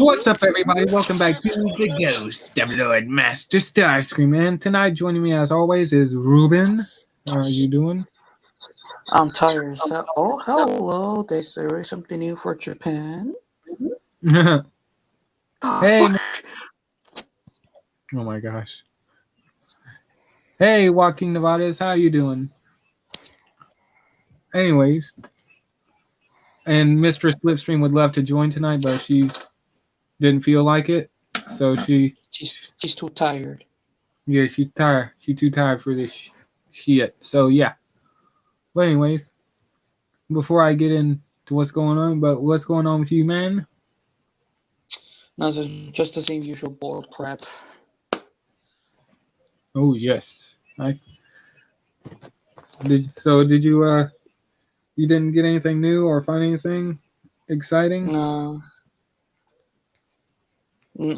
What's up, everybody? Welcome back to the Ghost of Lord Master Starscream. And tonight, joining me as always is Ruben. How are you doing? I'm tired. Hello. There's something new for Japan. Hey, Fuck. oh my gosh. Hey, Joaquin Nevadas, how you doing? Anyways, and Mistress Slipstream would love to join tonight, but she didn't feel like it, so She's too tired. she's tired. She's too tired for this shit. So yeah. But anyways, before I get into what's going on with you, man? No, just the same usual boiled crap. Oh yes, did you didn't get anything new or find anything exciting? No.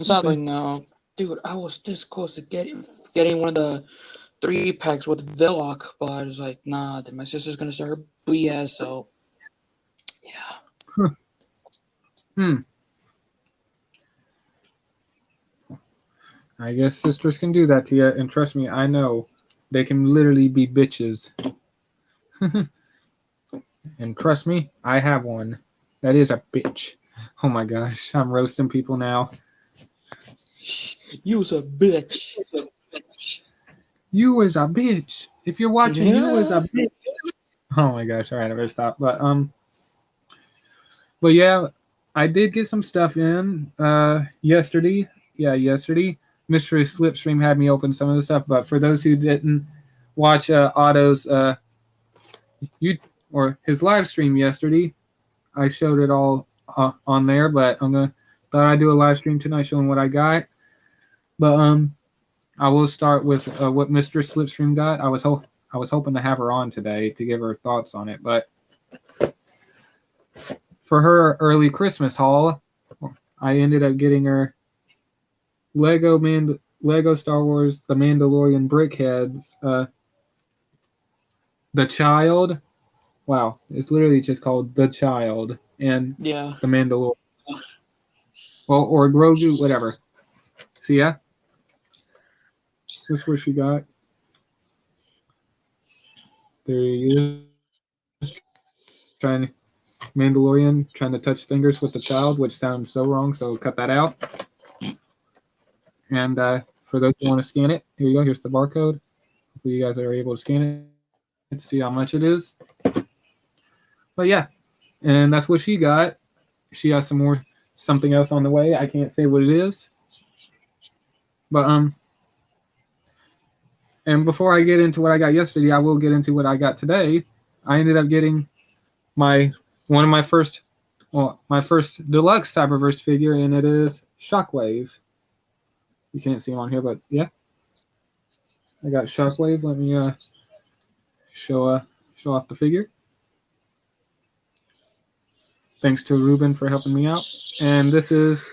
Sadly, no. Dude, I was this close to getting one of the 3-packs with Villock, but I was like, nah, my sister's gonna start her BS, so yeah. Hmm. I guess sisters can do that to you, and trust me, I know they can literally be bitches. And trust me, I have one. That is a bitch. Oh my gosh, I'm roasting people now. You's a bitch. You is a bitch. If you're watching, Yeah. you is a bitch. Oh my gosh, alright, I better stop. But yeah, I did get some stuff in yesterday. Yeah, yesterday. Mystery Slipstream had me open some of the stuff, but for those who didn't watch Otto's his live stream yesterday, I showed it all on there. But thought I'd do a live stream tonight showing what I got. But I will start with what Mr. Slipstream got. I was hoping to have her on today to give her thoughts on it, but for her early Christmas haul, I ended up getting her Lego Star Wars The Mandalorian Brickheads. The Child. Wow, it's literally just called The Child and Yeah. The Mandalorian. Well, or Grogu, whatever. So yeah, that's what she got. There he is, Mandalorian trying to touch fingers with the child, which sounds so wrong. So cut that out. And for those who want to scan it, here you go. Here's the barcode. Hopefully you guys are able to scan it to see how much it is. But yeah, and that's what she got. She has something else on the way. I can't say what it is. But and before I get into what I got yesterday, I will get into what I got today. I ended up getting my first deluxe Cyberverse figure, and it is Shockwave. You can't see him on here, but yeah, I got Shockwave. Let me show off the figure. Thanks to Ruben for helping me out. And this is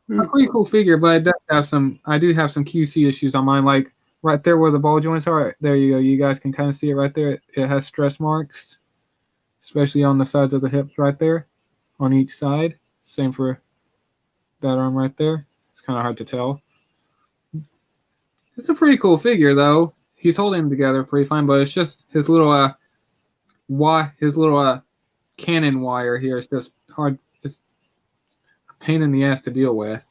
a pretty cool figure, but it does have I do have some QC issues on mine, like right there where the ball joints are. There you go. You guys can kind of see it right there. It has stress marks, especially on the sides of the hips right there, on each side. Same for that arm right there. It's kind of hard to tell. It's a pretty cool figure, though. He's holding them together pretty fine, but it's just his little cannon wire here is just hard. It's a pain in the ass to deal with.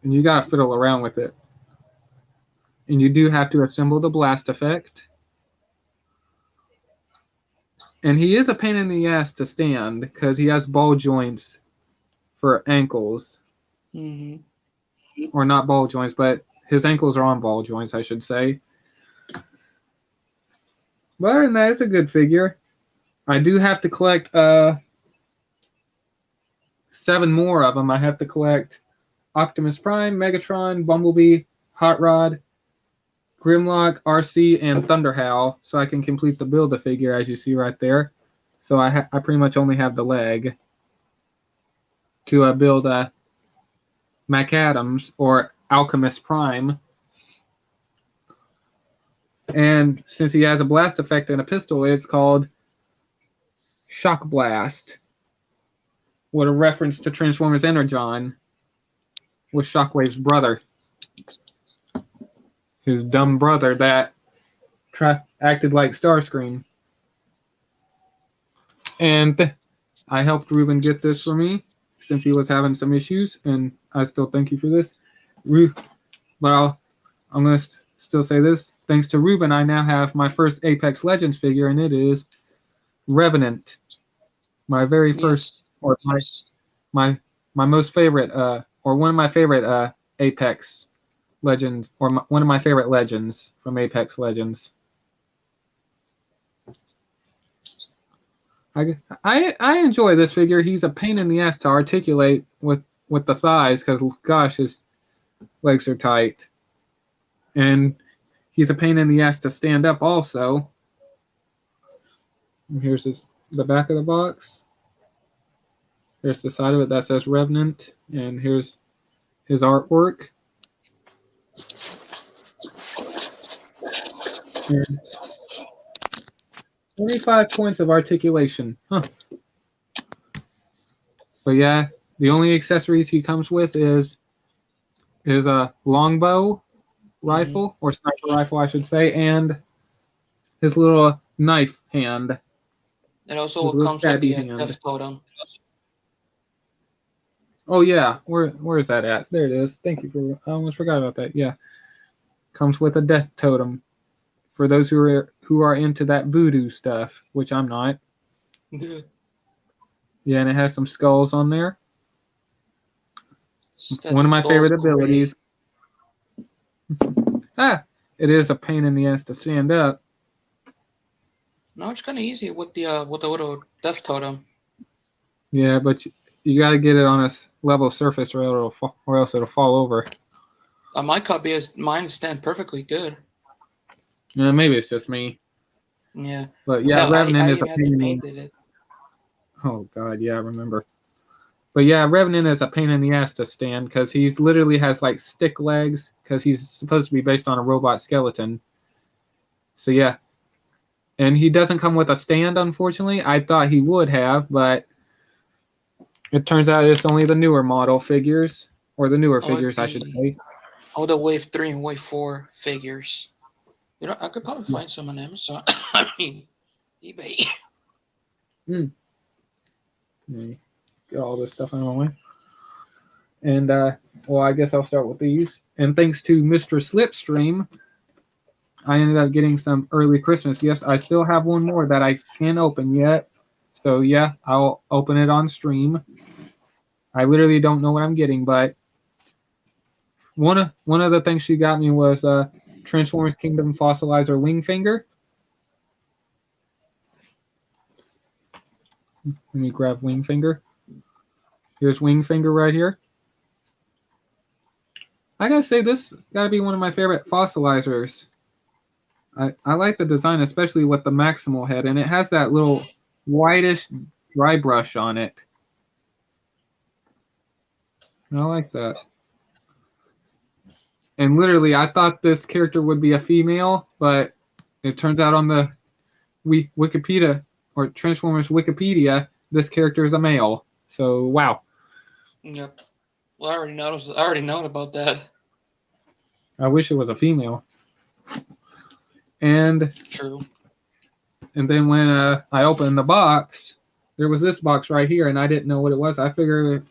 And you gotta fiddle around with it. And you do have to assemble the blast effect. And he is a pain in the ass to stand because he has ball joints for ankles. Mm-hmm. Or not ball joints, but his ankles are on ball joints, I should say. But other than that, it's a good figure. I do have to collect 7 more of them. I have to collect Optimus Prime, Megatron, Bumblebee, Hot Rod, Grimlock, RC, and Thunderhowl, so I can complete the Build-A-Figure, as you see right there. So I pretty much only have the leg to build McAdams or Alchemist Prime. And since he has a blast effect and a pistol, it's called Shock Blast, with a reference to Transformers Energon, with Shockwave's brother. His dumb brother that acted like Starscream. And I helped Ruben get this for me since he was having some issues, and I still thank you for this. But I'm going to still say this. Thanks to Ruben, I now have my first Apex Legends figure, and it is Revenant. My very first, or my most favorite, or one of my favorite Apex Legends, or one of my favorite Legends from Apex Legends. I enjoy this figure. He's a pain in the ass to articulate with the thighs because, gosh, his legs are tight. And he's a pain in the ass to stand up also. And here's the back of the box. Here's the side of it that says Revenant. And here's his artwork. And 25 points of articulation. Huh. But yeah, the only accessories he comes with is a longbow rifle, or sniper rifle, I should say, and his little knife hand. It also comes with the Death Totem. Oh yeah, where is that at? There it is. Thank you for. I almost forgot about that. Yeah, comes with a Death Totem. For those who are into that voodoo stuff, which I'm not. Yeah, and it has some skulls on there. One of my favorite abilities. It is a pain in the ass to stand up. No, it's kind of easy with the little Death Totem. Yeah, but you got to get it on a level surface, or else it'll fall over. Mine stand perfectly good. Yeah, maybe it's just me. Yeah. But yeah, Revenant is a pain in the ass. Oh god, yeah, I remember. But yeah, Revenant is a pain in the ass to stand because he's literally has like stick legs because he's supposed to be based on a robot skeleton. So yeah. And he doesn't come with a stand, unfortunately. I thought he would have, but it turns out it's only the newer model figures, or the newer figures, I should say. Oh, the Wave 3 and Wave 4 figures. You know, I could probably find some on Amazon. I mean, eBay. Get all this stuff out of my way. And, well, I guess I'll start with these. And thanks to Mr. Slipstream, I ended up getting some early Christmas gifts. I still have one more that I can't open yet. So, yeah, I'll open it on stream. I literally don't know what I'm getting, but one of the things she got me was Transformers Kingdom Fossilizer Wingfinger. Let me grab Wingfinger. Here's Wingfinger right here. I gotta say, this gotta be one of my favorite fossilizers. I like the design, especially with the Maximal head, and it has that little whitish dry brush on it. I like that. And literally, I thought this character would be a female, but it turns out on the Wikipedia, or Transformers Wikipedia, this character is a male. So, wow. Yep. Well, I already know about that. I wish it was a female. And true. And then when I opened the box, there was this box right here, and I didn't know what it was. I figured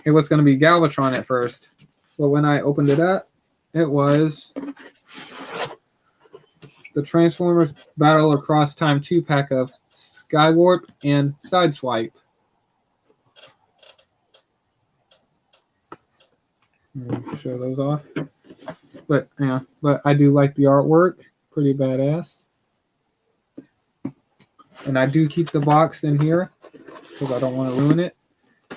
it was going to be Galvatron at first. But when I opened it up, it was the Transformers Battle Across Time 2-pack of Skywarp and Sideswipe. Show those off. But yeah, but I do like the artwork. Pretty badass. And I do keep the box in here because I don't want to ruin it.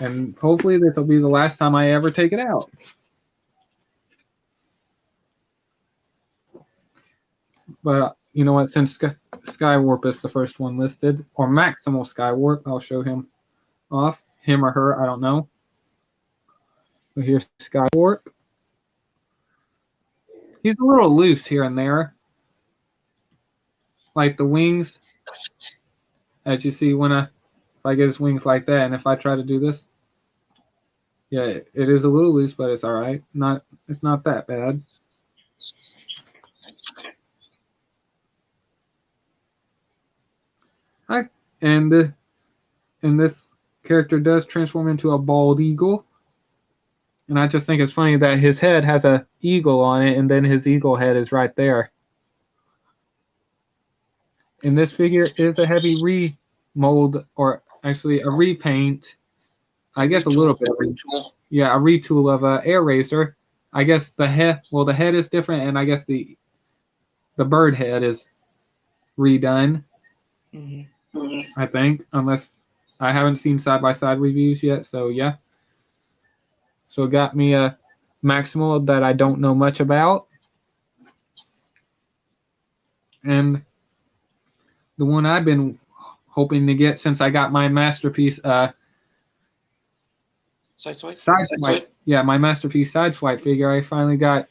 And hopefully this will be the last time I ever take it out. But you know what? Since Skywarp is the first one listed, or Maximal Skywarp, I'll show him off. Him or her, I don't know. So here's Skywarp. He's a little loose here and there. Like the wings as you see when if I get his wings like that, and if I try to do this, yeah, it is a little loose, but it's all right. It's not that bad. And this character does transform into a bald eagle. And I just think it's funny that his head has a eagle on it, and then his eagle head is right there. And this figure is a heavy remold, or actually a repaint. I guess a little bit. Retool. Yeah, a retool of a Air Racer. I guess the head is different, and I guess the bird head is redone. I think, unless I haven't seen side-by-side reviews yet. So yeah. So it got me a Maximal that I don't know much about. And the one I've been hoping to get since I got my Masterpiece Sideswipe. Yeah, my Masterpiece Sideswipe figure. I finally got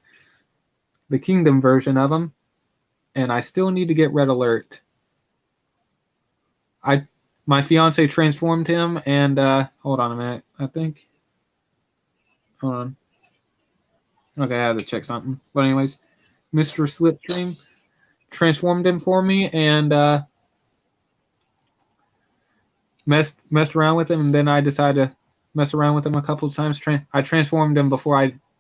the Kingdom version of him. And I still need to get Red Alert. My fiance transformed him, and hold on a minute. I think. Hold on. Okay, I had to check something. But anyways, Mr. Slipstream transformed him for me, and messed around with him, and then I decided to mess around with him a couple of times. I transformed him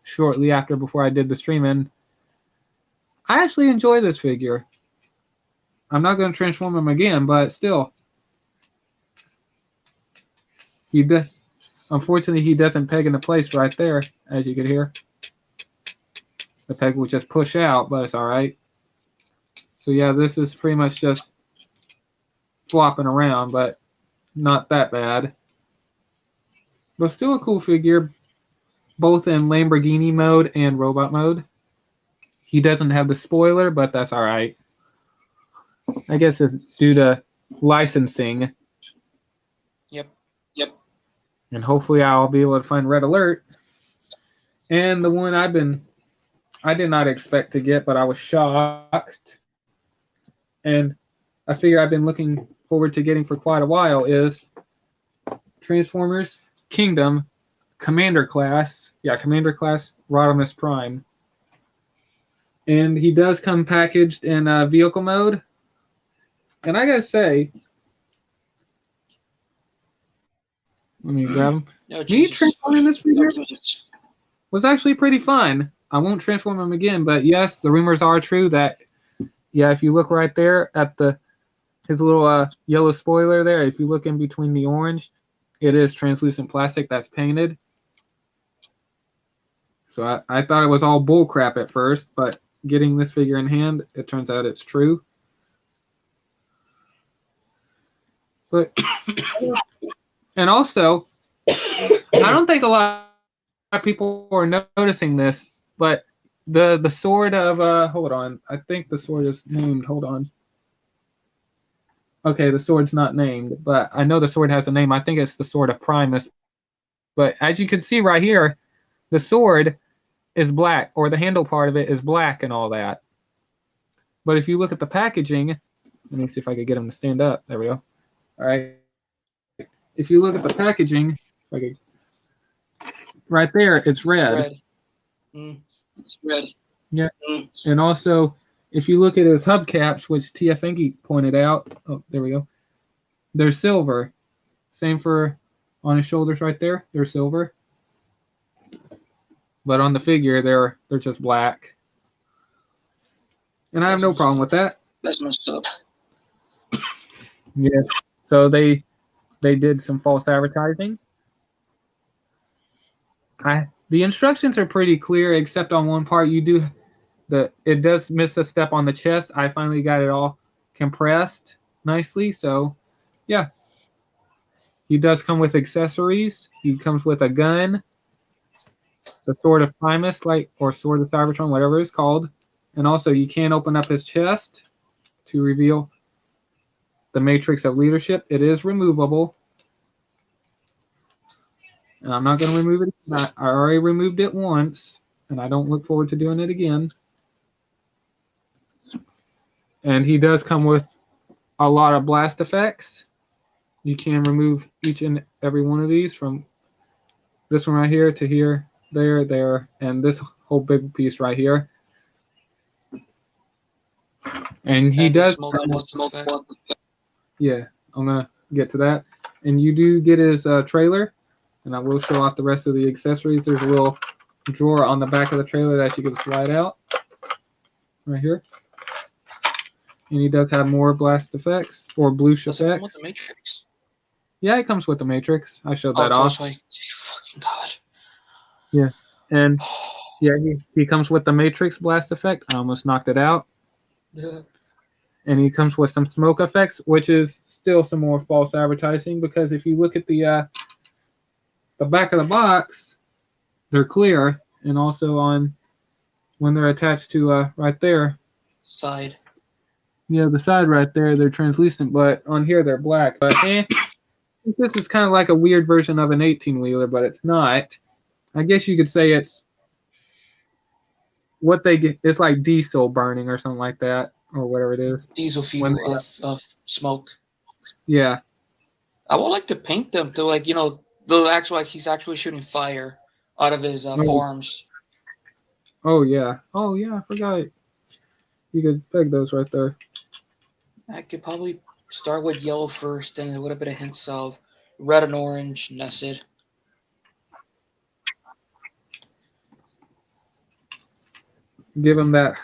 shortly after I did the stream, and I actually enjoy this figure. I'm not going to transform him again, but still. Unfortunately, he doesn't peg into place right there, as you can hear. The peg will just push out, but it's all right. So yeah, this is pretty much just flopping around, but not that bad. But still a cool figure, both in Lamborghini mode and robot mode. He doesn't have the spoiler, but that's all right. I guess it's due to licensing. Yep. And hopefully I'll be able to find Red Alert. And the one I did not expect to get, but I was shocked. And a figure I've been looking forward to getting for quite a while is Transformers Kingdom Commander Class. Yeah, Commander Class Rodimus Prime. And he does come packaged in vehicle mode. And I gotta say, let me grab him. Me transforming this figure was actually pretty fun. I won't transform him again, but yes, the rumors are true that, yeah, if you look right there at his little yellow spoiler there, if you look in between the orange, it is translucent plastic that's painted. So I thought it was all bull crap at first, but getting this figure in hand, it turns out it's true. But and also, I don't think a lot of people are noticing this, but the sword of hold on, I think the sword is named. Hold on. Okay, the sword's not named, but I know the sword has a name. I think it's the Sword of Primus. But as you can see right here, the sword is black, or the handle part of it is black and all that. But if you look at the packaging, let me see if I could get him to stand up. There we go. All right. If you look at the packaging, right there, it's red. It's red. Yeah. And also, if you look at his hubcaps, which TF Engie pointed out, oh, there we go, they're silver. Same for on his shoulders right there, they're silver. But on the figure, they're just black. And I have no problem with that. That's messed up. Yeah. So they did some false advertising. The instructions are pretty clear, except on one part. It does miss a step on the chest. I finally got it all compressed nicely. So, yeah. He does come with accessories. He comes with a gun, the Sword of Primus, or Sword of Cybertron, whatever it's called. And also, you can open up his chest to reveal the Matrix of Leadership. It is removable. And I'm not going to remove it. I already removed it once, and I don't look forward to doing it again. And he does come with a lot of blast effects. you can remove each and every one of these from this one right here to here, there, and this whole big piece right here. And he does smoke effect. Yeah, I'm gonna get to that. And you do get his trailer, and I will show off the rest of the accessories. There's a little drawer on the back of the trailer that you can slide out right here. And he does have more blast effects or bloosh Does it come with effects. the Matrix? Yeah, it comes with the Matrix. I showed that Oh, off. so it's like, fucking God. Yeah, and yeah, he comes with the Matrix blast effect. I almost knocked it out. Yeah. And he comes with some smoke effects, which is still some more false advertising, because if you look at the back of the box, they're clear, and also on when they're attached to right there, Side. yeah, the side right there, they're translucent, but on here they're black. But this is kind of like a weird version of an 18-wheeler, but it's not. I guess you could say it's what they get. It's like diesel burning or something like that, or whatever it is. Diesel fuel of smoke. Yeah. I would like to paint them to, like, the actual, like, he's actually shooting fire out of his forearms. Oh yeah. Oh yeah. I forgot. You could peg those right there. I could probably start with yellow first, and with a bit of hints of red and orange, and that's it. Give him that.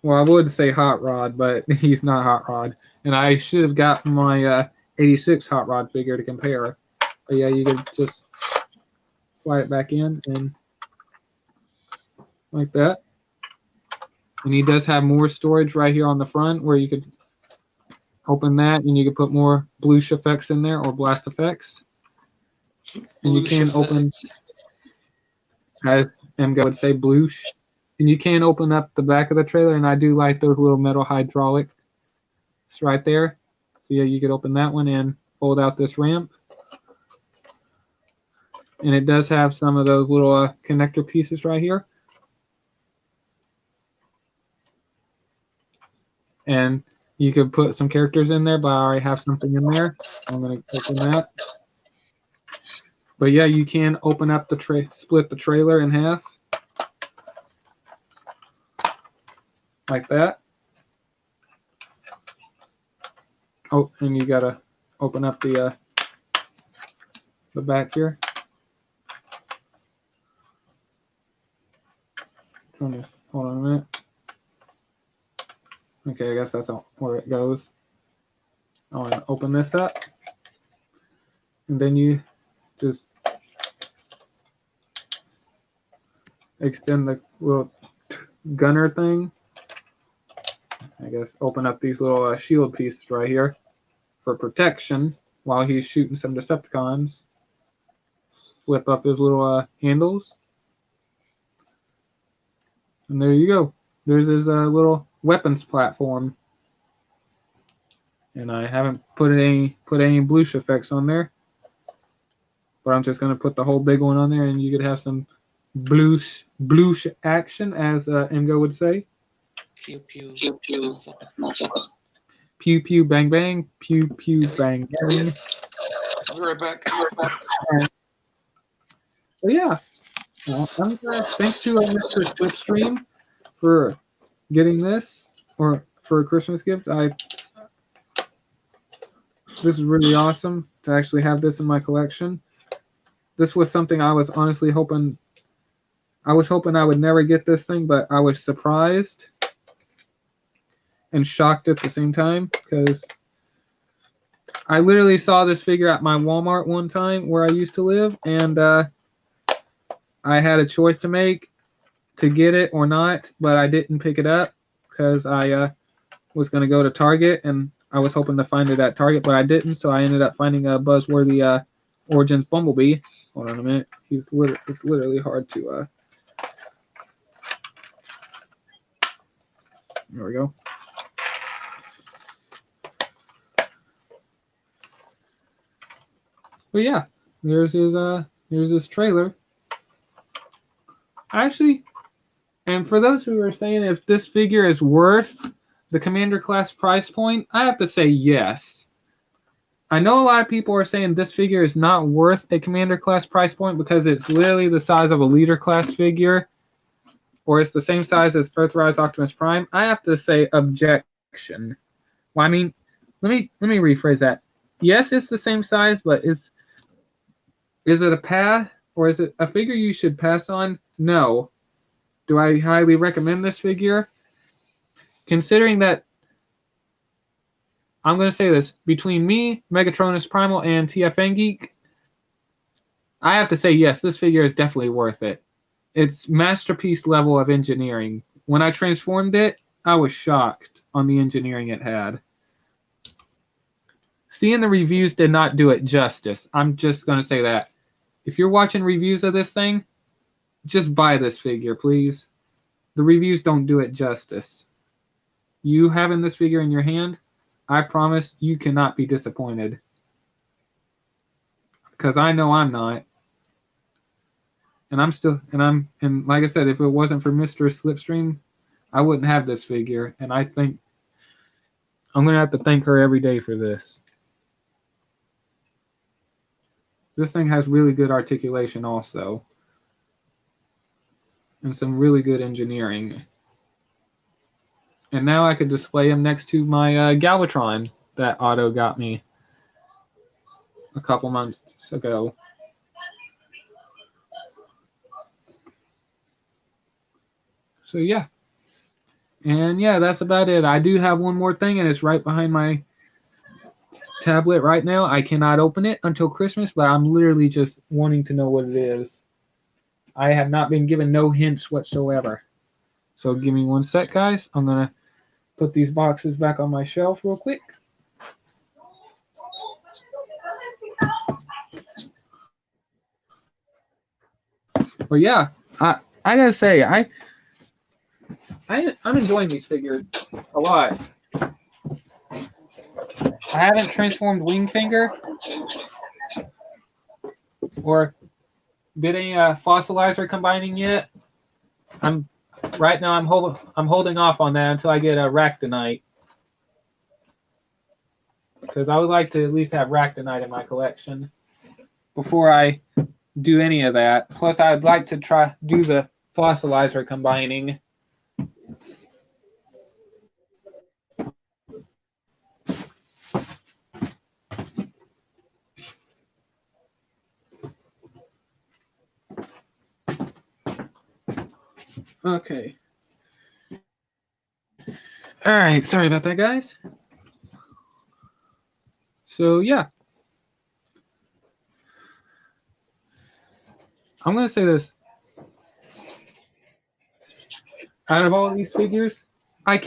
Well, I would say hot rod, but he's not hot rod. And I should have gotten my 86 hot rod figure to compare. But yeah, you could just slide it back in and like that. And he does have more storage right here on the front where you could open that and you could put more bloosh effects in there or blast effects. And you can open, as MGO would say, bloosh. And you can open up the back of the trailer, and I do like those little metal hydraulics right there. So yeah, you could open that one and fold out this ramp. And it does have some of those little connector pieces right here. And you could put some characters in there, but I already have something in there. I'm going to open that. But yeah, you can open up the split the trailer in half. Like that. Oh, and you gotta open up the back here. Hold on a minute. Okay, I guess that's where it goes. I want to open this up, and then you just extend the little gunner thing. I guess open up these little shield pieces right here for protection while he's shooting some Decepticons. Flip up his little handles. And there you go. There's his little weapons platform. And I haven't put any bloosh effects on there. But I'm just going to put the whole big one on there, and you could have some bloosh action, as MGO would say. Pew pew. Pew pew. Pew pew bang bang. Pew pew bang bang. I'll be right back. But yeah, I'm glad. Thanks to Mr. Slipstream for getting this, or for a Christmas gift. This is really awesome to actually have this in my collection. This was something I was honestly hoping. I was hoping I would never get this thing, but I was surprised and shocked at the same time, because I literally saw this figure at my Walmart one time where I used to live, and I had a choice to make to get it or not, but I didn't pick it up because I was going to go to Target, and I was hoping to find it at Target, but I didn't, so I ended up finding a Buzzworthy Origins Bumblebee. Hold on a minute. It's literally hard to... There we go. But yeah, here's his trailer. Actually, and for those who are saying if this figure is worth the Commander class price point, I have to say yes. I know a lot of people are saying this figure is not worth a Commander class price point because it's literally the size of a Leader class figure, or it's the same size as Earthrise Optimus Prime. I have to say objection. Well, I mean, let me rephrase that. Yes, it's the same size, but is it a pass or is it a figure you should pass on? No. Do I highly recommend this figure? Considering that, I'm going to say this, between me, Megatronus Primal, and TFN Geek, I have to say yes, this figure is definitely worth it. It's masterpiece level of engineering. When I transformed it, I was shocked on the engineering it had. Seeing the reviews did not do it justice. I'm just going to say that. If you're watching reviews of this thing, just buy this figure, please. The reviews don't do it justice. You having this figure in your hand, I promise you cannot be disappointed. Because I know I'm not. And and like I said, if it wasn't for Mr. Slipstream, I wouldn't have this figure. And I think I'm going to have to thank her every day for this. This thing has really good articulation also. And some really good engineering. And now I could display him next to my Galvatron that Otto got me a couple months ago. So yeah. And yeah, that's about it. I do have one more thing, and it's right behind my tablet right now. I cannot open it until Christmas, but I'm literally just wanting to know what it is. I have not been given no hints whatsoever. So give me one sec, guys. I'm going to put these boxes back on my shelf real quick. But yeah, I gotta say, I'm enjoying these figures a lot. I haven't transformed Wingfinger or did any fossilizer combining yet. Right now I'm holding off on that until I get a Ractonite, because I would like to at least have Ractonite in my collection before I do any of that. Plus, I'd like to do the fossilizer combining. Okay. All right. Sorry about that, guys. So yeah, I'm gonna say this. Out of all these figures, I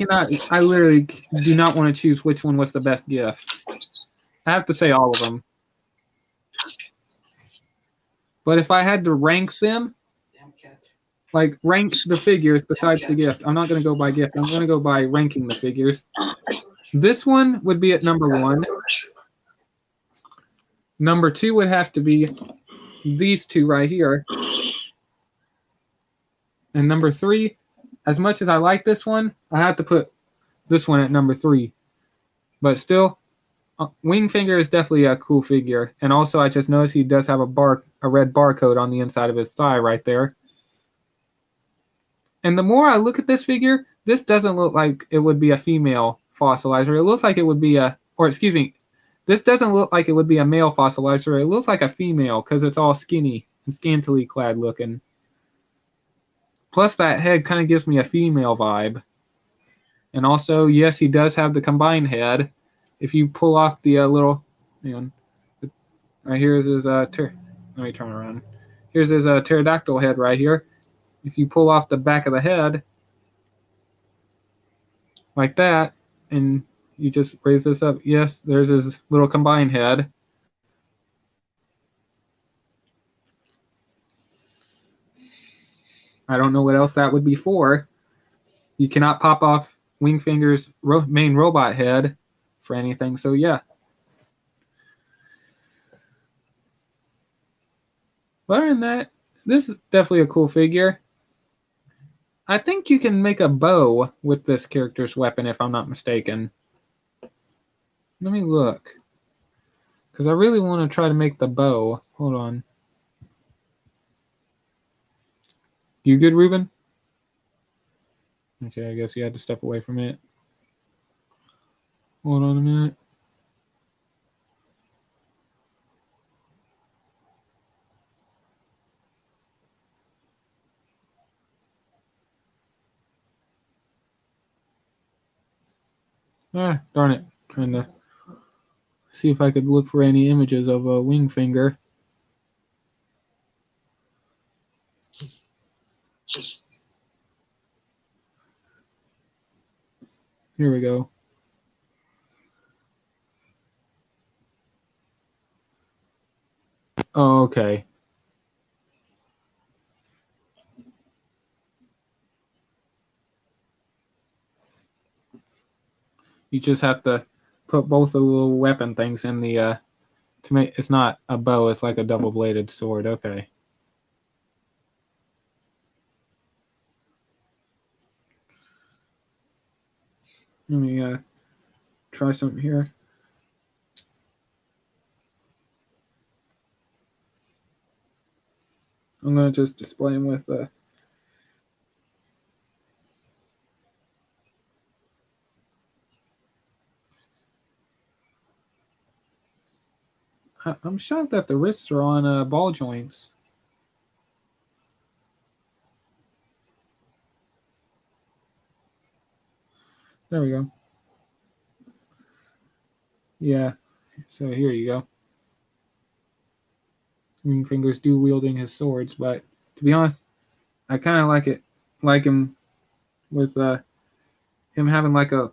literally do not want to choose which one was the best gift. I have to say all of them. But if I had to rank them, like rank the figures besides the gift, I'm not going to go by gift. I'm going to go by ranking the figures. This one would be at number 1. Number 2 would have to be these two right here. And number 3, as much as I like this one, I have to put this one at number 3. But still, Wingfinger is definitely a cool figure. And also, I just noticed he does have a red barcode on the inside of his thigh right there. And the more I look at this figure, this doesn't look like it would be a female fossilizer. It looks like it would be this doesn't look like it would be a male fossilizer. It looks like a female because it's all skinny and scantily clad looking. Plus, that head kind of gives me a female vibe. And also, yes, he does have the combined head. If you pull off the little, right here's his let me turn around. Here's his pterodactyl head right here. If you pull off the back of the head like that, and you just raise this up, yes, there's his little combined head. I don't know what else that would be for. You cannot pop off Wingfinger's main robot head for anything, so yeah. But other than that, this is definitely a cool figure. I think you can make a bow with this character's weapon, if I'm not mistaken. Let me look. Because I really want to try to make the bow. Hold on. You good, Ruben? Okay, I guess you had to step away from it. Hold on a minute. Ah, darn it. Trying to see if I could look for any images of a wing finger. Here we go. Oh, okay. You just have to put both the little weapon things in the to make it's not a bow, it's like a double-bladed sword. Okay. Let me try something here. I'm gonna just display them with the I'm shocked that the wrists are on ball joints. There we go. Yeah. So here you go. Wing fingers do wielding his swords, but to be honest, I kind of like him with him having like a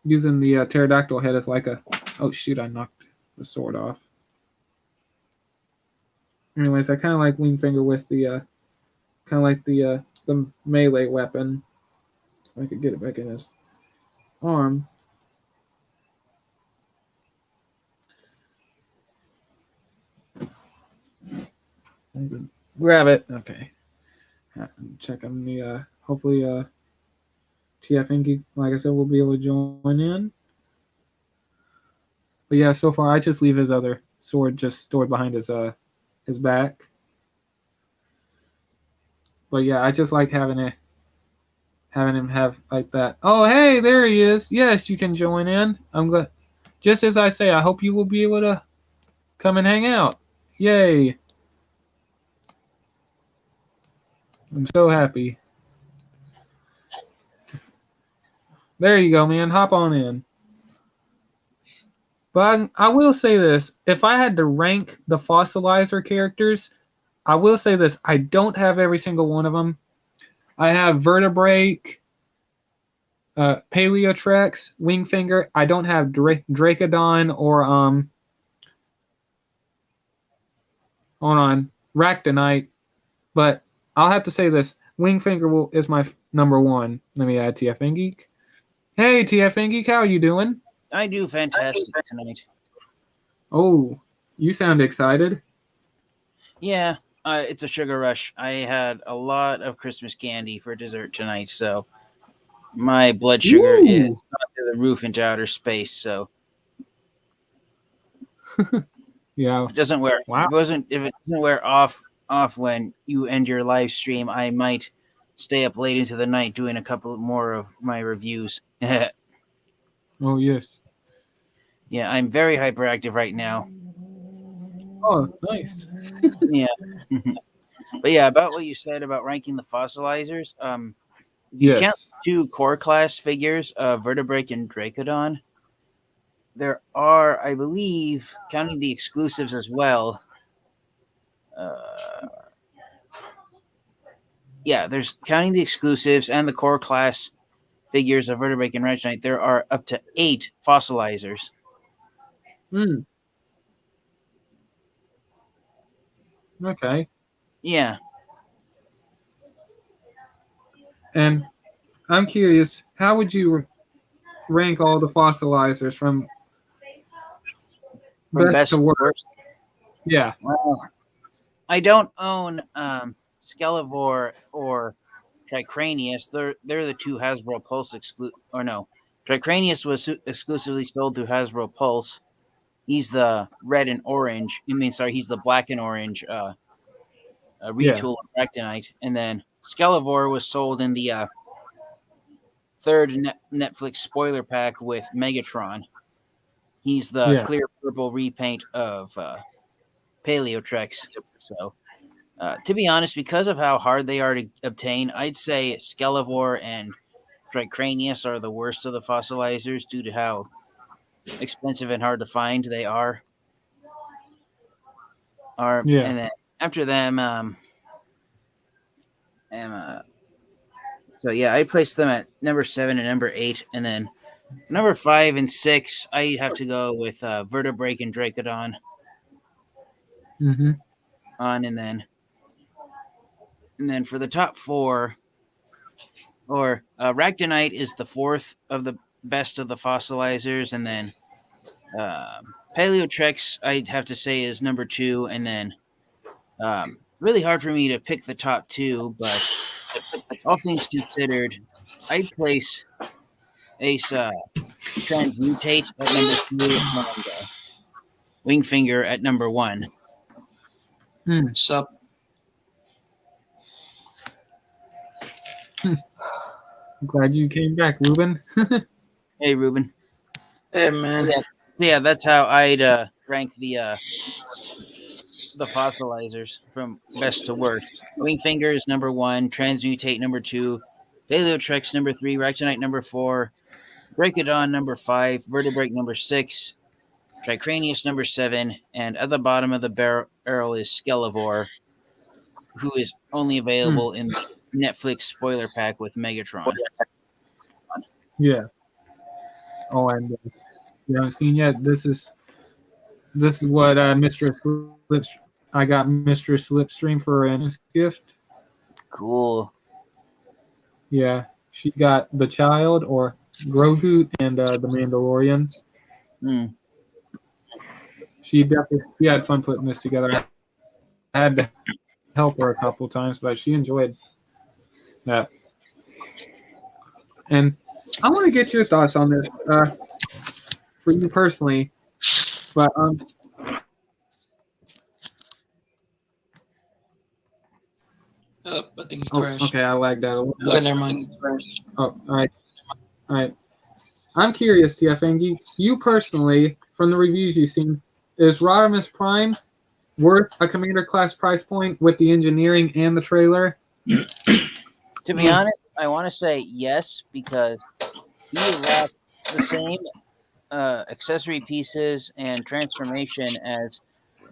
using the pterodactyl head as like a. Oh shoot! I knocked the sword off. Anyways, I kind of like Wingfinger with the kind of like the melee weapon. If I could get it back in his arm. I can grab it. Okay. Check on the hopefully TF Inky, like I said, will be able to join in. But yeah, so far I just leave his other sword just stored behind his back. But yeah, I just like having him have like that. Oh hey, there he is. Yes, you can join in. I'm glad. Just as I say, I hope you will be able to come and hang out. Yay! I'm so happy. There you go, man. Hop on in. But I will say this: if I had to rank the fossilizer characters, I will say this: I don't have every single one of them. I have Vertebrake, Paleotrex, Wingfinger. I don't have Dracodon or hold on, Ractonite. But I'll have to say this: Wingfinger is my number one. Let me add TF Geek. Hey, TF Geek, how are you doing? I do fantastic tonight. Oh, you sound excited. Yeah, it's a sugar rush. I had a lot of Christmas candy for dessert tonight, so my blood sugar is Ooh. up to the roof into outer space. So Yeah. if it doesn't wear, Wow. if it doesn't wear off when you end your live stream, I might stay up late into the night doing a couple more of my reviews. Oh yes. Yeah, I'm very hyperactive right now. Oh, nice. Yeah. But yeah, about what you said about ranking the fossilizers, if you count Yes. two core class figures, Vertebrake and Dracodon, there are, I believe, counting the exclusives as well. Yeah, there's counting the exclusives and the core class figures of Vertebrake and Rachni. There are up to 8 fossilizers. Hmm. Okay. Yeah. And I'm curious, how would you rank all the fossilizers from From best to best to worst? worst. Yeah. Well, I don't own Skelevor or Tricranius. They're the two Hasbro Pulse or no. Tricranius was exclusively sold through Hasbro Pulse. He's the red and orange. He's the black and orange retool of Rectonite. And then Skelevor was sold in the third Netflix spoiler pack with Megatron. He's the clear purple repaint of Paleotrex. So, to be honest, because of how hard they are to obtain, I'd say Skelevor and Dracranius are the worst of the fossilizers due to how expensive and hard to find they are. And then after them, so yeah, I placed them at number 7 and number 8, and then number 5 and 6, I have to go with Vertebrake and Dracodon. Mm-hmm. And then for the top 4, Ractonite is the 4th of the best of the fossilizers, and then Paleotrex, I'd have to say, is number 2, and then really hard for me to pick the top 2, but all things considered, I'd place Ace Transmutate at number 2 and Wingfinger at number 1. Sup? I'm glad you came back, Ruben. Hey, Ruben. Hey, man. Yeah, that's how I'd rank the fossilizers from best to worst. Wingfinger is number 1, Transmutate number 2, Paleotrex number 3, Ractonite number 4, Dracodon number 5, Vertebrake number 6, Tricranius number 7, and at the bottom of the barrel is Skelevor, who is only available in the Netflix spoiler pack with Megatron. Yeah. Oh, and you haven't seen yet. This is what I got Mistress Slipstream for a gift. Cool. Yeah, she got the Child or Grogu and the Mandalorian. She had fun putting this together. I had to help her a couple times, but she enjoyed that. And I want to get your thoughts on this for you personally, but I think he crashed. Okay, I lagged out a little bit. Okay, never mind. Oh, all right. I'm curious, TFNG, you personally, from the reviews you've seen, is Rodimus Prime worth a Commander class price point with the engineering and the trailer? To be honest, I want to say yes, because he lacks the same accessory pieces and transformation as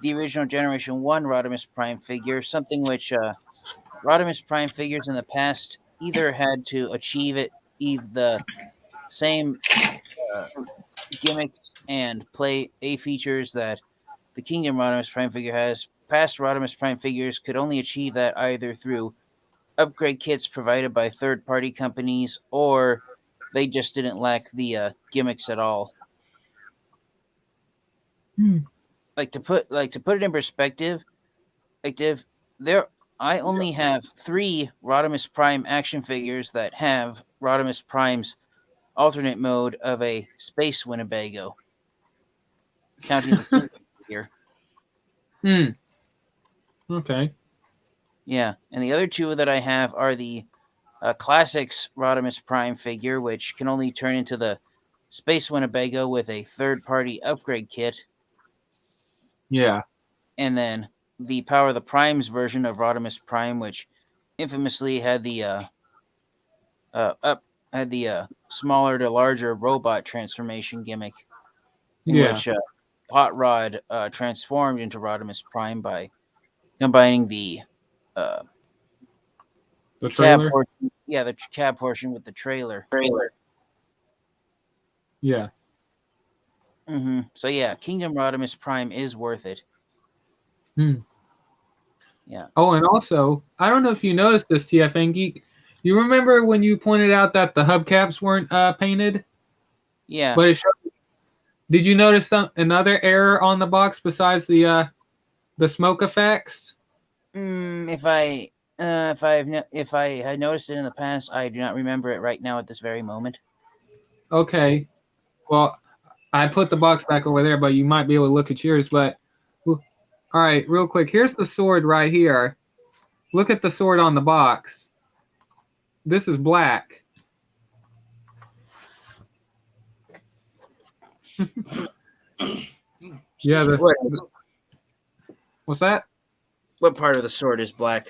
the original Generation 1 Rodimus Prime figure, something which Rodimus Prime figures in the past either had to achieve the same gimmicks and play features that the Kingdom Rodimus Prime figure has. Past Rodimus Prime figures could only achieve that either through upgrade kits provided by third-party companies, or they just didn't lack the gimmicks at all. Like to put it in perspective, I only have 3 Rodimus Prime action figures that have Rodimus Prime's alternate mode of a Space Winnebago, counting the figure. Okay. Yeah, and the other 2 that I have are the Classics Rodimus Prime figure, which can only turn into the Space Winnebago with a third-party upgrade kit. Yeah. And then the Power of the Primes version of Rodimus Prime, which infamously had the smaller to larger robot transformation gimmick, in which Hot Rod transformed into Rodimus Prime by combining the trailer? cab portion, the cab portion with the trailer. Yeah. So yeah, Kingdom Rodimus Prime is worth it. Yeah. Oh, and also, I don't know if you noticed this, TFN Geek. You remember when you pointed out that the hubcaps weren't painted? Yeah. But did you notice another error on the box besides the smoke effects? If I had noticed it in the past, I do not remember it right now at this very moment. Okay. Well, I put the box back over there, but you might be able to look at yours. But all right, real quick. Here's the sword right here. Look at the sword on the box. This is black. Yeah. What's that? What part of the sword is black?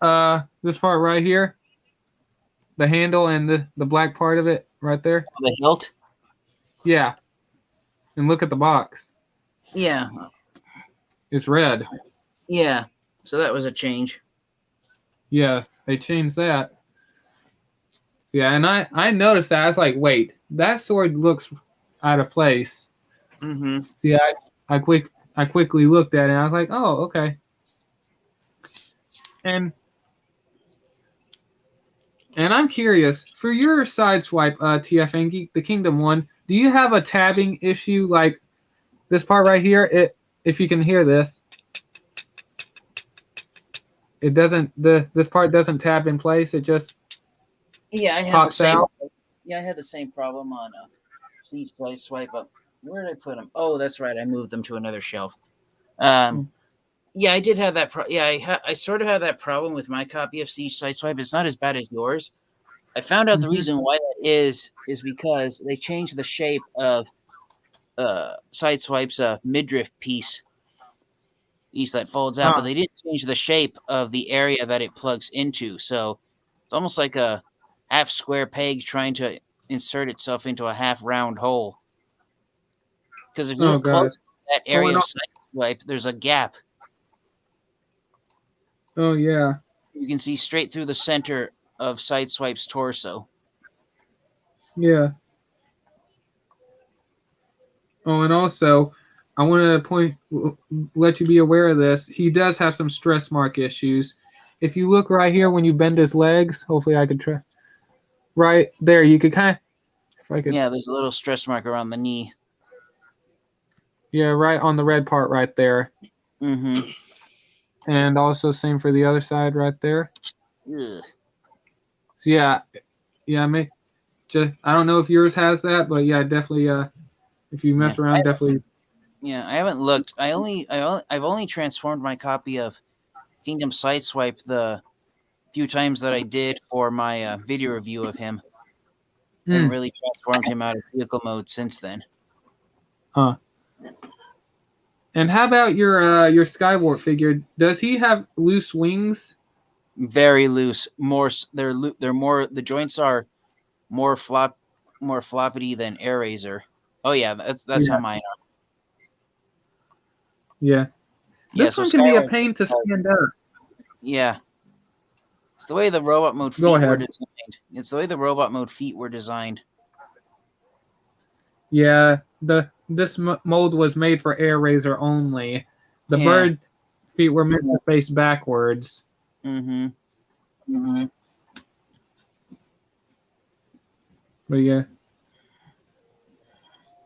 This part right here. The handle and the black part of it right there. The hilt? Yeah. And look at the box. Yeah. It's red. Yeah. So that was a change. Yeah, they changed that. Yeah, and I noticed that. I was like, wait, that sword looks out of place. Mm-hmm. See, I quickly looked at it and I was like, oh, okay. And I'm curious, for your sideswipe, TF the Kingdom one, do you have a tabbing issue like this part right here? If you can hear this, it doesn't. This part doesn't tab in place. It just pops out. Yeah, I had the same problem on Siege Swipe Up. Where did I put them? Oh, that's right. I moved them to another shelf. Yeah, I did have that. I sort of had that problem with my copy of Siege Sideswipe. It's not as bad as yours. I found out the reason why that is because they changed the shape of Sideswipe's midriff piece that folds out, but they didn't change the shape of the area that it plugs into. So it's almost like a half square peg trying to insert itself into a half round hole. Because if you look close to that area of Sideswipe, there's a gap. Oh, yeah. You can see straight through the center of Sideswipe's torso. Yeah. Oh, and also, I wanted to let you be aware of this. He does have some stress mark issues. If you look right here when you bend his legs, hopefully I could try. Right there, you could kind of. If I could. Yeah, there's a little stress mark around the knee. Yeah, right on the red part right there. Mm-hmm. And also same for the other side right there. Ugh. So yeah, I don't know if yours has that, but yeah, definitely. If you mess around, definitely. Yeah, I haven't looked. I've only transformed my copy of Kingdom Sideswipe the few times that I did for my video review of him, and really transformed him out of vehicle mode since then. Huh. And how about your Skyward figure? Does he have loose wings? Very loose. They're more. The joints are more floppity than Airazor. Oh yeah, that's how mine are. Yeah. This one can be a pain to stand up. Yeah. It's the way the robot mode feet were designed. It's the way the robot mode feet were designed. Yeah, this mold was made for Airazor only. The bird feet were meant to face backwards. Mm-hmm. Mm-hmm. But yeah,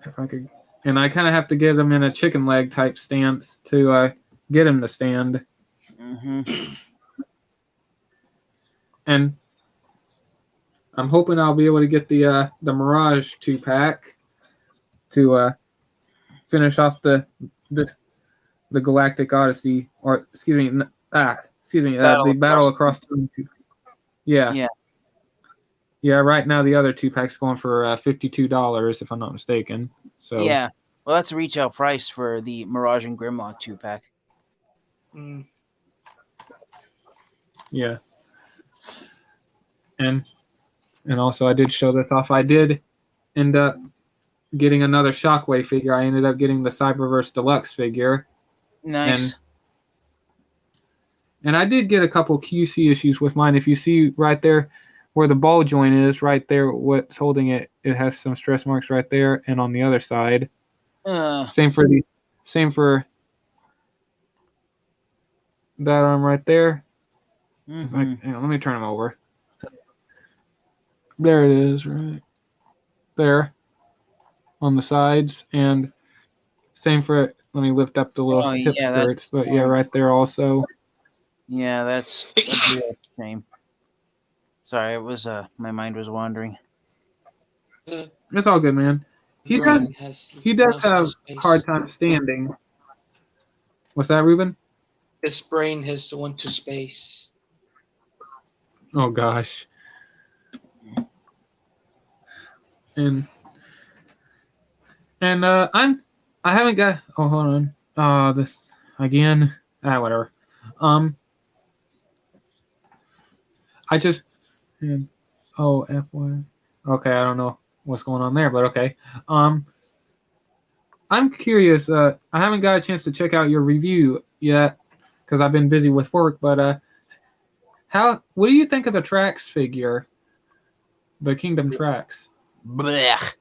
if I could, and I kind of have to get him in a chicken leg type stance to get him to stand. Mm-hmm. And I'm hoping I'll be able to get the Mirage 2-pack to finish off the Galactic Odyssey, or the Battle Across Time. Yeah. Right now the other 2-pack's going for $52 if I'm not mistaken. So yeah, well that's a retail price for the Mirage and Grimlock 2-pack. Yeah. And also I did show this off. I did end up getting another Shockwave figure. I ended up getting the Cyberverse Deluxe figure. Nice. And I did get a couple QC issues with mine. If you see right there where the ball joint is, right there, what's holding it, it has some stress marks right there, and on the other side. Same for that arm right there. Mm-hmm. Let me turn him over. There it is, right there on the sides, and same for. Let me lift up the little hip skirts, but right there also. Yeah, that's a shame. Sorry, it was my mind was wandering. It's all good, man. He brain does. has He does lost to have space. hard time standing. What's that, Ruben? His brain has went to space. Oh gosh. And I haven't got. Oh, hold on. This again. Whatever. I just. Oh, F1. Okay, I don't know what's going on there, but okay. I'm curious. I haven't got a chance to check out your review yet because I've been busy with work. But what do you think of the Trax figure, the Kingdom Trax? Blech.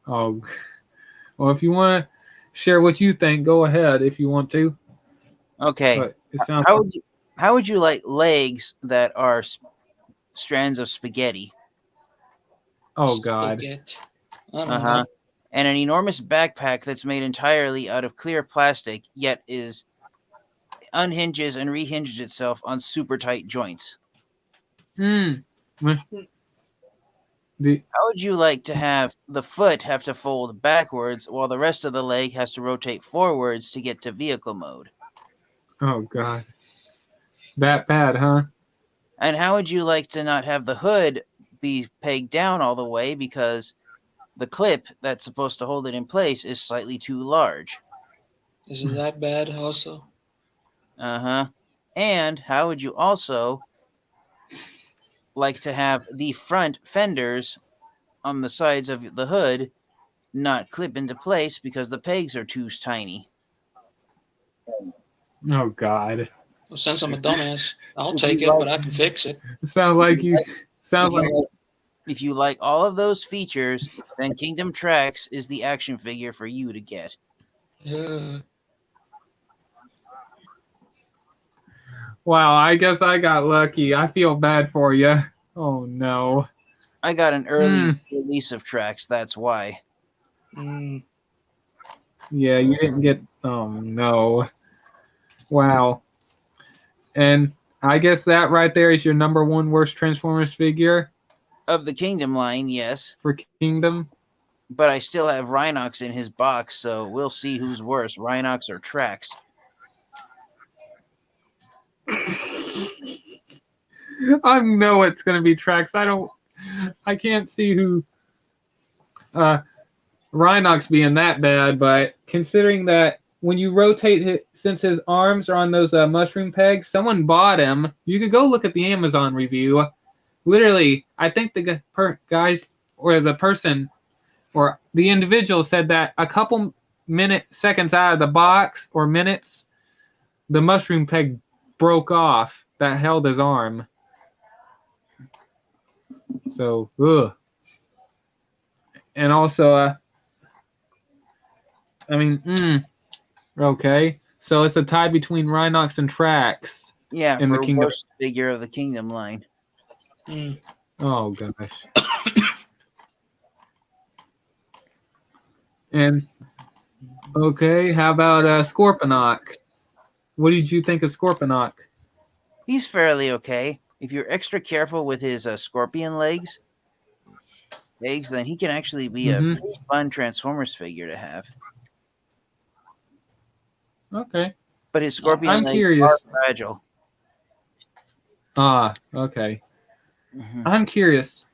Oh, well, if you want to share what you think, go ahead if you want to. Okay. But it sounds. How would you like legs that are strands of spaghetti? Oh God. Spaghetti. I don't Uh-huh. know. And an enormous backpack that's made entirely out of clear plastic, yet unhinges and rehinges itself on super tight joints. Hmm. How would you like to have the foot have to fold backwards while the rest of the leg has to rotate forwards to get to vehicle mode? Oh God. That bad, huh? And how would you like to not have the hood be pegged down all the way because the clip that's supposed to hold it in place is slightly too large? Is it that bad also? Uh-huh. And how would you also like to have the front fenders on the sides of the hood not clip into place because the pegs are too tiny? Oh God. Well, since I'm a dumbass, I'll If take you it, like- but I can fix it. It sounds like you. Sounds like. If you like all of those features, then Kingdom Trax is the action figure for you to get. Yeah. Wow. I guess I got lucky. I feel bad for you. Oh no. I got an early release of Trax, that's why. Mm. Yeah, you didn't get. Oh no. Wow. And I guess that right there is your number one worst Transformers figure Of the Kingdom line, yes. for Kingdom. But I still have Rhinox in his box, so we'll see who's worse, Rhinox or Trax. I know it's gonna be Trax. I can't see who Rhinox being that bad, but considering that when you rotate it, since his arms are on those mushroom pegs, someone bought him. You could go look at the Amazon review. Literally, I think the guys or the person or the individual said that a couple seconds out of the box or minutes, the mushroom peg broke off that held his arm. So, ugh. And also, okay. So it's a tie between Rhinox and Trax. Yeah, in for the Kingdom. worst figure of the Kingdom line. Mm. Oh gosh. And okay, how about Scorponok? What did you think of Scorponok? He's fairly okay. If you're extra careful with his scorpion legs, then he can actually be a pretty fun Transformers figure to have. Okay. But his scorpion I'm legs curious. are fragile. Okay. Mhm. I'm curious.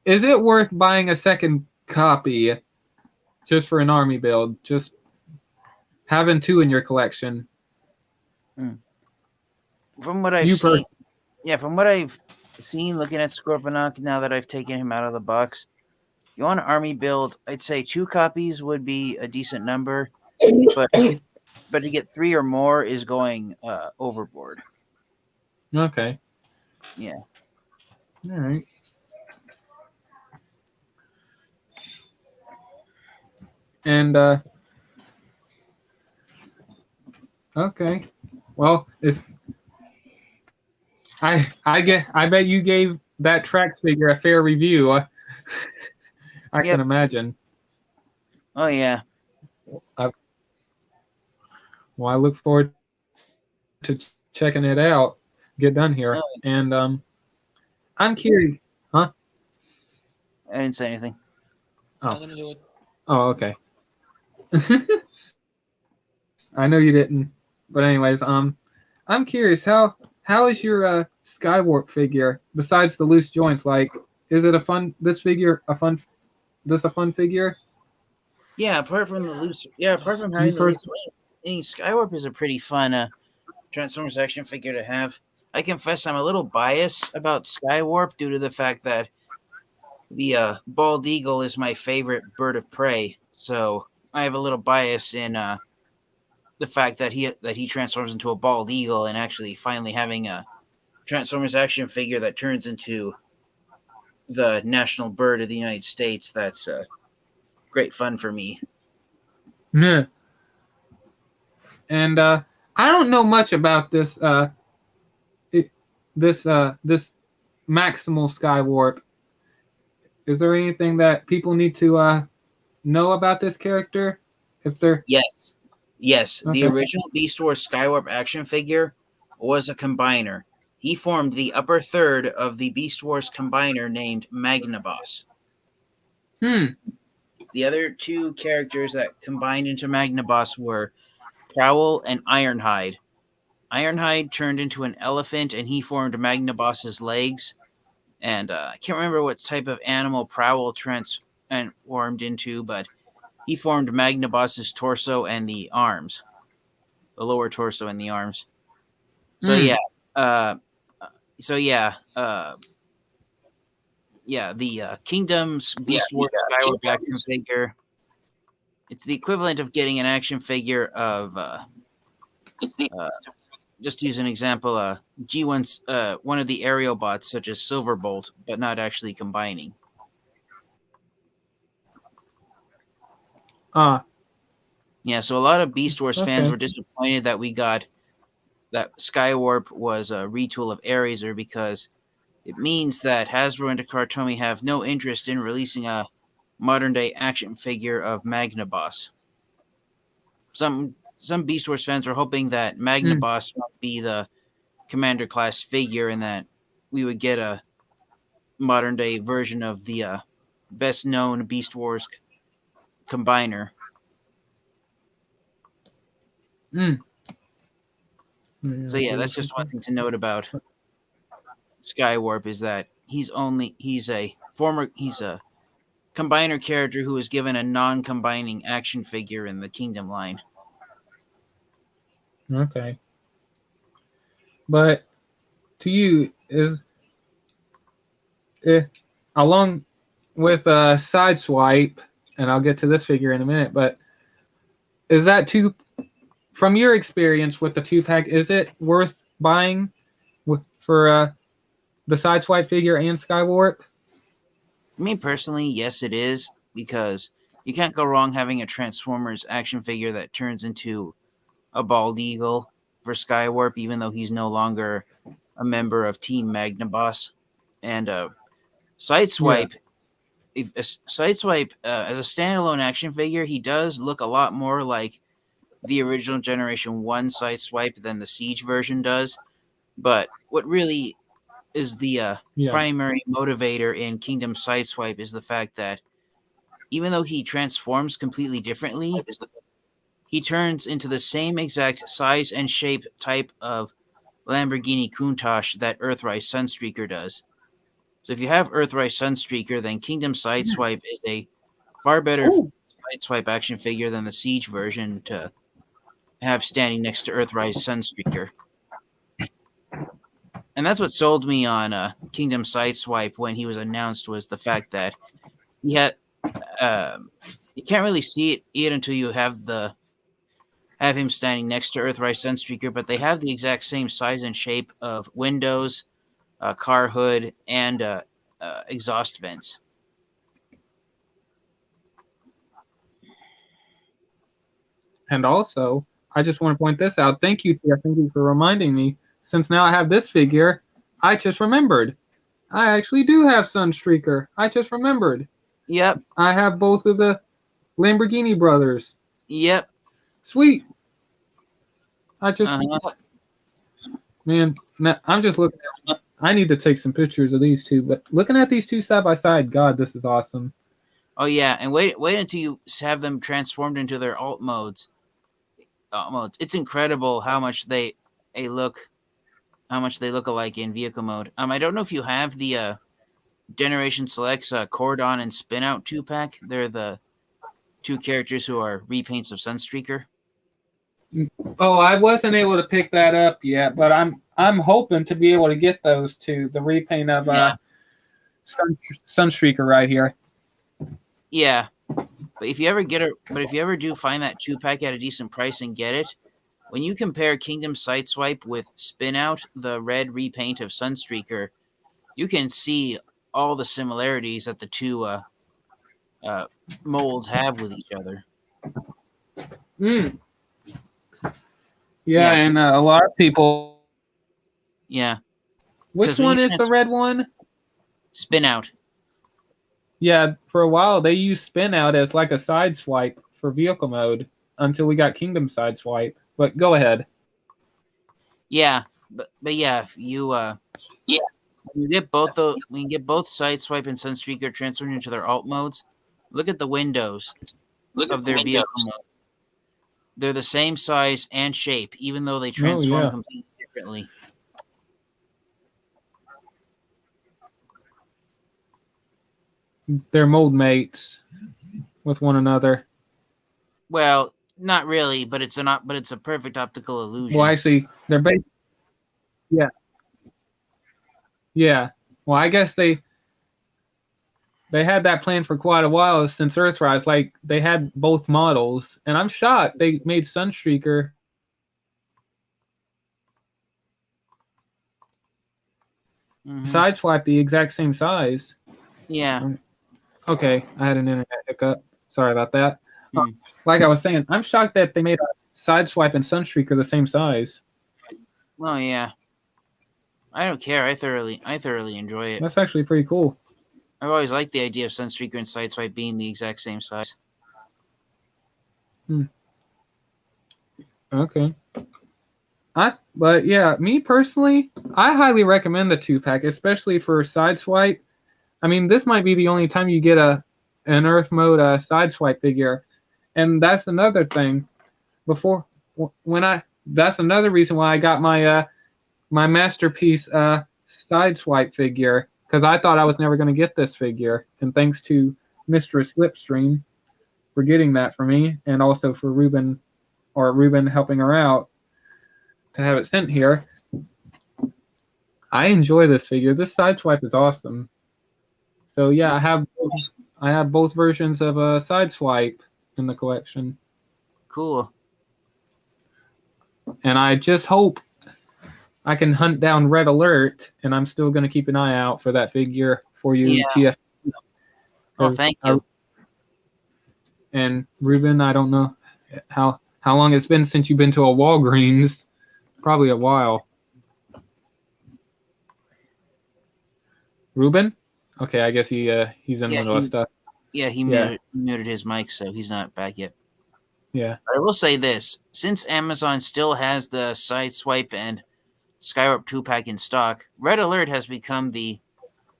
Is it worth buying a second copy just for an army build? Just having two in your collection? From what I've seen, from what I've seen looking at Scorponok now that I've taken him out of the box, if you want an army build, I'd say 2 copies would be a decent number, but to get 3 or more is going overboard. Okay. Yeah. All right. And okay. Well, I bet you gave that Trax figure a fair review. I can imagine. Oh yeah. Well, I look forward to checking it out. Get done here, and I'm curious, huh? I didn't say anything. Oh. Nothing to do with. Oh, okay. I know you didn't, but anyways, I'm curious how is your Skywarp figure besides the loose joints? Like, is it a fun figure? Yeah, apart from the loose, apart from having the loose, Skywarp is a pretty fun Transformers action figure to have. I confess I'm a little biased about Skywarp due to the fact that the bald eagle is my favorite bird of prey. So I have a little bias in the fact that he transforms into a bald eagle, and actually finally having a Transformers action figure that turns into the national bird of the United States. That's great fun for me. Yeah. And I don't know much about this this Maximal Skywarp. Is there anything that people need to know about this character? If they're Yes. Okay. The original Beast Wars Skywarp action figure was a combiner. He formed the upper third of the Beast Wars combiner named Magnaboss. The other two characters that combined into Magnaboss were Prowl and Ironhide. Ironhide turned into an elephant, and he formed Magnaboss's legs. And I can't remember what type of animal Prowl transformed into, but he formed Magnaboss's torso and the arms, the lower torso and the arms. So the Kingdom's Beast Wars Skywarp action figure. It's the equivalent of getting an action figure of. Just to use an example, G1's one of the aerial bots, such as Silverbolt, but not actually combining. Yeah, so a lot of Beast Wars fans were disappointed that we got that Skywarp was a retool of Airazor, because it means that Hasbro and Takara Tomy have no interest in releasing a modern-day action figure of Magnaboss. Some Beast Wars fans are hoping that Magnaboss might be the Commander class figure, and that we would get a modern-day version of the best-known Beast Wars combiner. So yeah, that's just one thing to note about Skywarp, is that he's a combiner character who was given a non-combining action figure in the Kingdom line. Okay. But to you, along with Sideswipe, and I'll get to this figure in a minute, but is that from your experience with the 2-pack, is it worth buying for the Sideswipe figure and Skywarp? For me personally, yes, it is, because you can't go wrong having a Transformers action figure that turns into a bald eagle for Skywarp, even though he's no longer a member of Team Magnaboss. And Sideswipe, Sideswipe as a standalone action figure, he does look a lot more like the original Generation 1 Sideswipe than the Siege version does. But what really is the primary motivator in Kingdom Sideswipe is the fact that even though he transforms completely differently, he turns into the same exact size and shape type of Lamborghini Countach that Earthrise Sunstreaker does. So if you have Earthrise Sunstreaker, then Kingdom Sideswipe is a far better Sideswipe action figure than the Siege version to have standing next to Earthrise Sunstreaker. And that's what sold me on Kingdom Sideswipe when he was announced, was the fact that he had you can't really see it until you have him standing next to Earthrise Sunstreaker, but they have the exact same size and shape of windows, car hood, and exhaust vents. And also, I just want to point this out. Thank you for reminding me. Since now I have this figure, I just remembered. I actually do have Sunstreaker. I just remembered. Yep. I have both of the Lamborghini brothers. Yep. Sweet. I just man, I'm just looking I need to take some pictures of these two. But looking at these two side by side, God, this is awesome. Oh yeah, and wait until you have them transformed into their alt modes. It's incredible how much they look alike in vehicle mode. I don't know if you have the Generation Selects Cordon and Spinout 2-pack. They're the two characters who are repaints of Sunstreaker. Oh, I wasn't able to pick that up yet, but I'm hoping to be able to get those two. The repaint of Sunstreaker right here. Yeah, but if you ever do find that 2-pack at a decent price and get it, when you compare Kingdom Sideswipe with Spinout, the red repaint of Sunstreaker, you can see all the similarities that the two molds have with each other. Yeah, and a lot of people. Yeah. Which one is the red one? Spinout. Yeah, for a while they used Spinout as like a side swipe for vehicle mode until we got Kingdom Sideswipe. But go ahead. Yeah, but yeah, if you when you get both Sideswipe and Sunstreaker transferred into their alt modes, look at the windows of their vehicle mode. They're the same size and shape, even though they transform completely differently. They're mold mates with one another. Well, not really, but it's a perfect optical illusion. Well, actually, they're based. Yeah. Yeah. Well, I guess they had that plan for quite a while since Earthrise. Like, they had both models, and I'm shocked they made Sunstreaker. Sideswipe the exact same size. Yeah. Okay, I had an internet hiccup. Sorry about that. Like I was saying, I'm shocked that they made a Sideswipe and Sunstreaker the same size. Well, yeah. I don't care. I thoroughly enjoy it. That's actually pretty cool. I've always liked the idea of Sunstreaker and Sideswipe being the exact same size. Okay. But yeah, me personally, I highly recommend the 2-pack, especially for Sideswipe. I mean, this might be the only time you get an Earth mode Sideswipe figure, and that's another thing. That's another reason why I got my my masterpiece Sideswipe figure, because I thought I was never going to get this figure, and thanks to Mistress Slipstream for getting that for me, and also for Ruben helping her out to have it sent here. I enjoy this figure. This Sideswipe is awesome. So yeah, I have both versions of a Sideswipe in the collection. Cool. And I just hope I can hunt down Red Alert, and I'm still going to keep an eye out for that figure for you, TF. Oh, thank you. And Ruben, I don't know how long it's been since you've been to a Walgreens. Probably a while. Ruben? Okay, I guess he's in the middle of stuff. Yeah, he muted his mic, so he's not back yet. Yeah. But I will say this. Since Amazon still has the Sideswipe and Skywarp 2-pack in stock, Red Alert has become the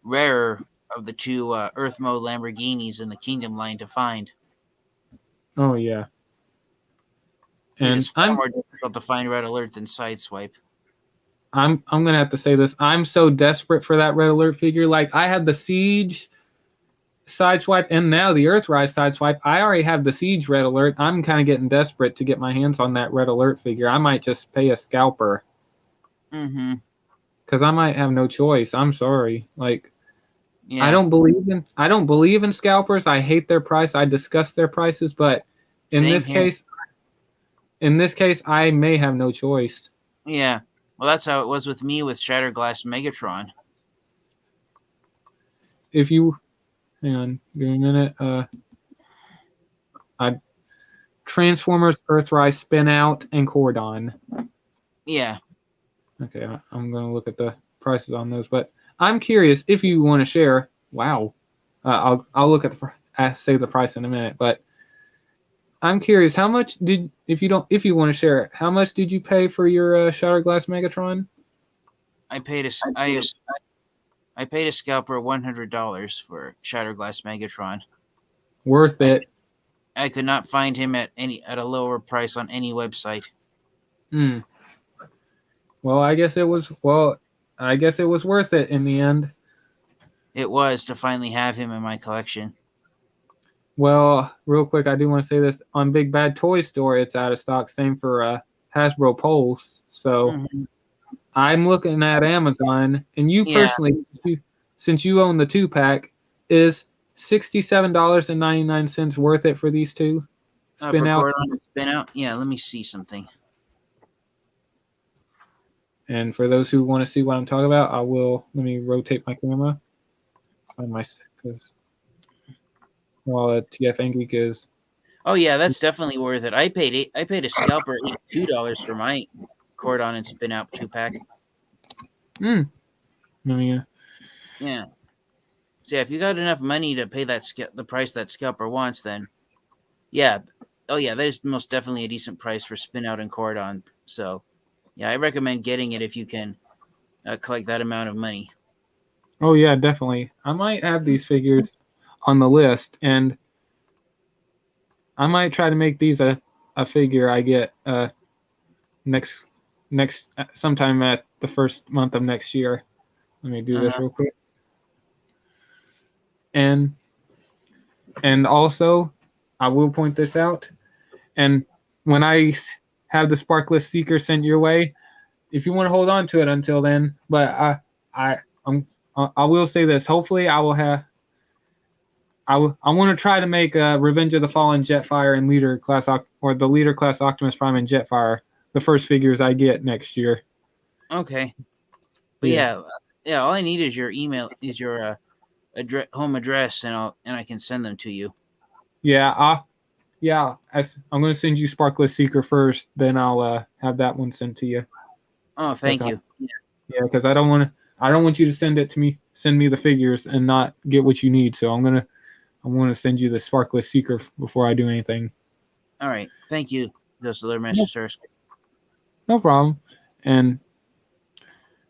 rarer of the two Earth mode Lamborghinis in the Kingdom line to find. Oh, yeah. And it's far more difficult to find Red Alert than Sideswipe. I'm gonna have to say this. I'm so desperate for that Red Alert figure. Like, I had the Siege Sideswipe and now the Earthrise Sideswipe. I already have the Siege Red Alert. I'm kind of getting desperate to get my hands on that Red Alert figure. I might just pay a scalper. Because I might have no choice. I'm sorry. Like, I don't believe in scalpers. I hate their price. I discuss their prices, but in this case, I may have no choice. Yeah. Well, that's how it was with me with Shatterglass Megatron. Hang on, give me a minute. Transformers, Earthrise, Spinout, and Cordon. Yeah. Okay, I'm going to look at the prices on those, but I'm curious if you want to share. Wow. I'll look at say the price in a minute, but I'm curious, how much if you want to share it, how much did you pay for your Shatterglass Megatron? I paid a scalper $100 for Shatterglass Megatron. Worth it. I could not find him at a lower price on any website. Hmm. Well, I guess it was worth it in the end. It was to finally have him in my collection. Well, real quick, I do want to say this on Big Bad Toy Store. It's out of stock. Same for Hasbro Pulse. So I'm looking at Amazon, and you personally, since you own the 2-pack, is $67.99 worth it for these two? Spin out. Spin out. Yeah, let me see something. And for those who want to see what I'm talking about, let me rotate my camera. Because while TF Angry is. Oh yeah, that's definitely worth it. I paid a scalper $82 for my Cordon and Spin Out 2-pack. Yeah. Yeah. So if you got enough money to pay the price that scalper wants, then yeah. Oh yeah, that is most definitely a decent price for Spin Out and Cordon. So yeah, I recommend getting it if you can collect that amount of money. Oh yeah, definitely. I might have these figures on the list, and I might try to make these a figure I get next sometime at the first month of next year. Let me do this real quick. And also, I will point this out. And when I have the Sparkless Seeker sent your way, if you want to hold on to it until then, but I will say this. Hopefully, I want to try to make Revenge of the Fallen Jetfire and Leader Class or the Leader Class Optimus Prime and Jetfire the first figures I get next year. Okay. But yeah. All I need is your email, is your home address, and I can send them to you. Yeah, I'm going to send you Sparkless Seeker first, then I'll have that one sent to you. Oh, thank you. Yeah, because I don't want you to send me the figures and not get what you need. So I want to send you the Sparkless Seeker before I do anything. All right, thank you, those other masters. No problem. And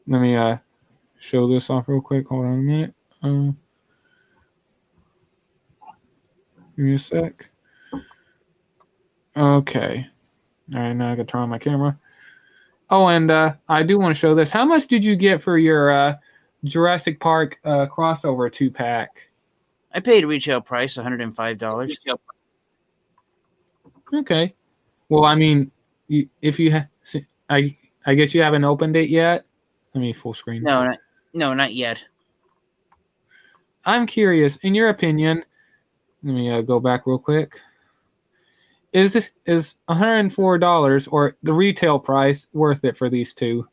let me show this off real quick. Hold on a minute. Give me a sec. Okay. All right, now I can turn on my camera. Oh, and I do want to show this. How much did you get for your Jurassic Park crossover 2-pack? I paid retail price $105. Okay. Well, I mean, if you I guess you haven't opened it yet. Let me full screen. No, not yet. I'm curious, in your opinion. Let me go back real quick. Is $104 or the retail price worth it for these two?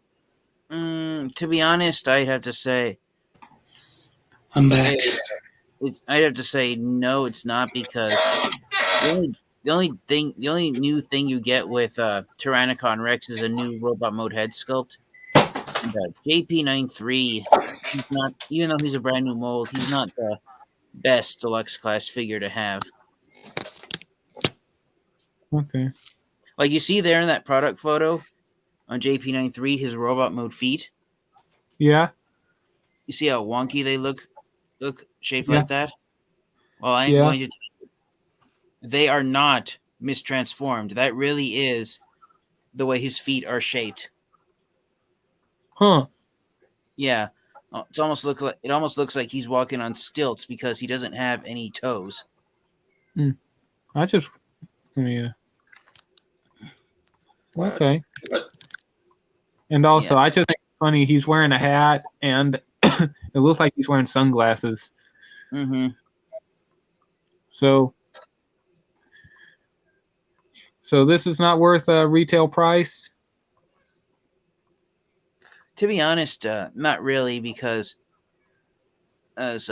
To be honest, I'd have to say I'm back. I'd have to say no, it's not, because the only new thing you get with Tyrannicon Rex is a new robot mode head sculpt. And JP93, he's not, even though he's a brand new mold, he's not the best deluxe class figure to have. Okay. Like you see there in that product photo on JP93, his robot mode feet. Yeah. You see how wonky they look shaped like that? Well, I'm going to tell you, they are not mistransformed. That really is the way his feet are shaped. Huh. Yeah. It almost looks like he's walking on stilts because he doesn't have any toes. Okay. And also, I just think it's funny. He's wearing a hat, and it looks like he's wearing sunglasses. Mm-hmm. So this is not worth a retail price? To be honest, not really, because as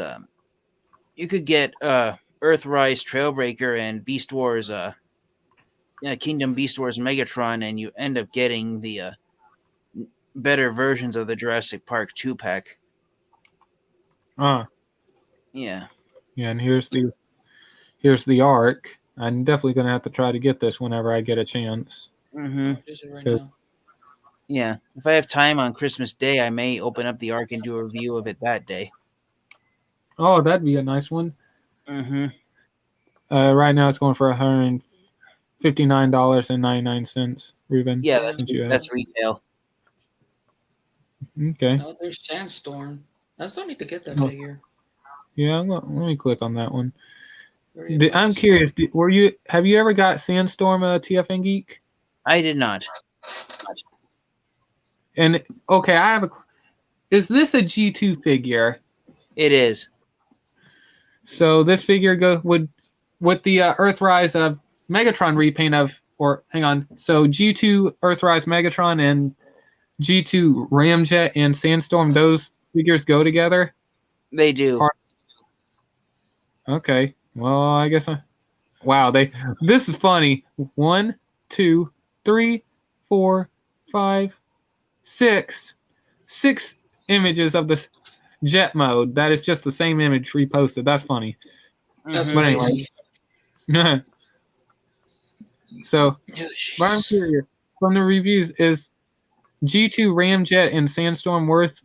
you could get Earthrise Trailbreaker and Beast Wars, Kingdom Beast Wars Megatron, and you end up getting the better versions of the Jurassic Park 2-pack. Yeah. Yeah, and here's the Ark. I'm definitely gonna have to try to get this whenever I get a chance. Mm-hmm. Right now. Yeah, if I have time on Christmas Day, I may open up the Ark and do a review of it that day. Oh, that'd be a nice one. Mm-hmm. Right now it's going for $159.99, Ruben. Yeah, since you that's retail. Okay. Oh, there's Sandstorm. I still need to get that Oh. figure. Yeah, let me click on that one. 30 I'm bucks. curious. Have you ever got Sandstorm TFN Geek? I did not. And okay, is this a G2 figure? It is. So this figure would with the Earthrise of Megatron repaint hang on. So G2 Earthrise Megatron and G2 Ramjet and Sandstorm, those figures go together? They do. Okay. Well, I guess wow, this is funny. 1, 2, 3, 4, 5, 6 images of this jet mode. That is just the same image reposted. That's funny. That's But anyway. crazy. So, Oh, but I'm curious. From the reviews, is G2 Ramjet and Sandstorm worth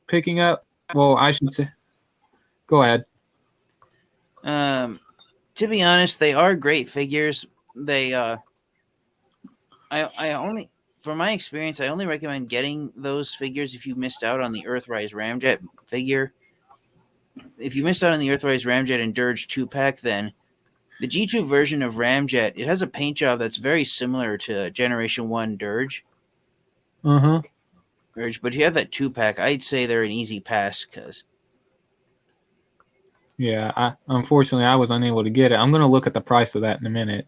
picking up? Well, I should say. Go ahead. To be honest, they are great figures. They I only, from my experience, I only recommend getting those figures if you missed out on the Earthrise Ramjet figure. If you missed out on the Earthrise Ramjet and Dirge 2-pack, then the G2 version of Ramjet, it has a paint job that's very similar to Generation 1 Dirge. Uh-huh. But if you have that 2-pack, I'd say they're an easy pass because... Yeah, unfortunately, I was unable to get it. I'm going to look at the price of that in a minute.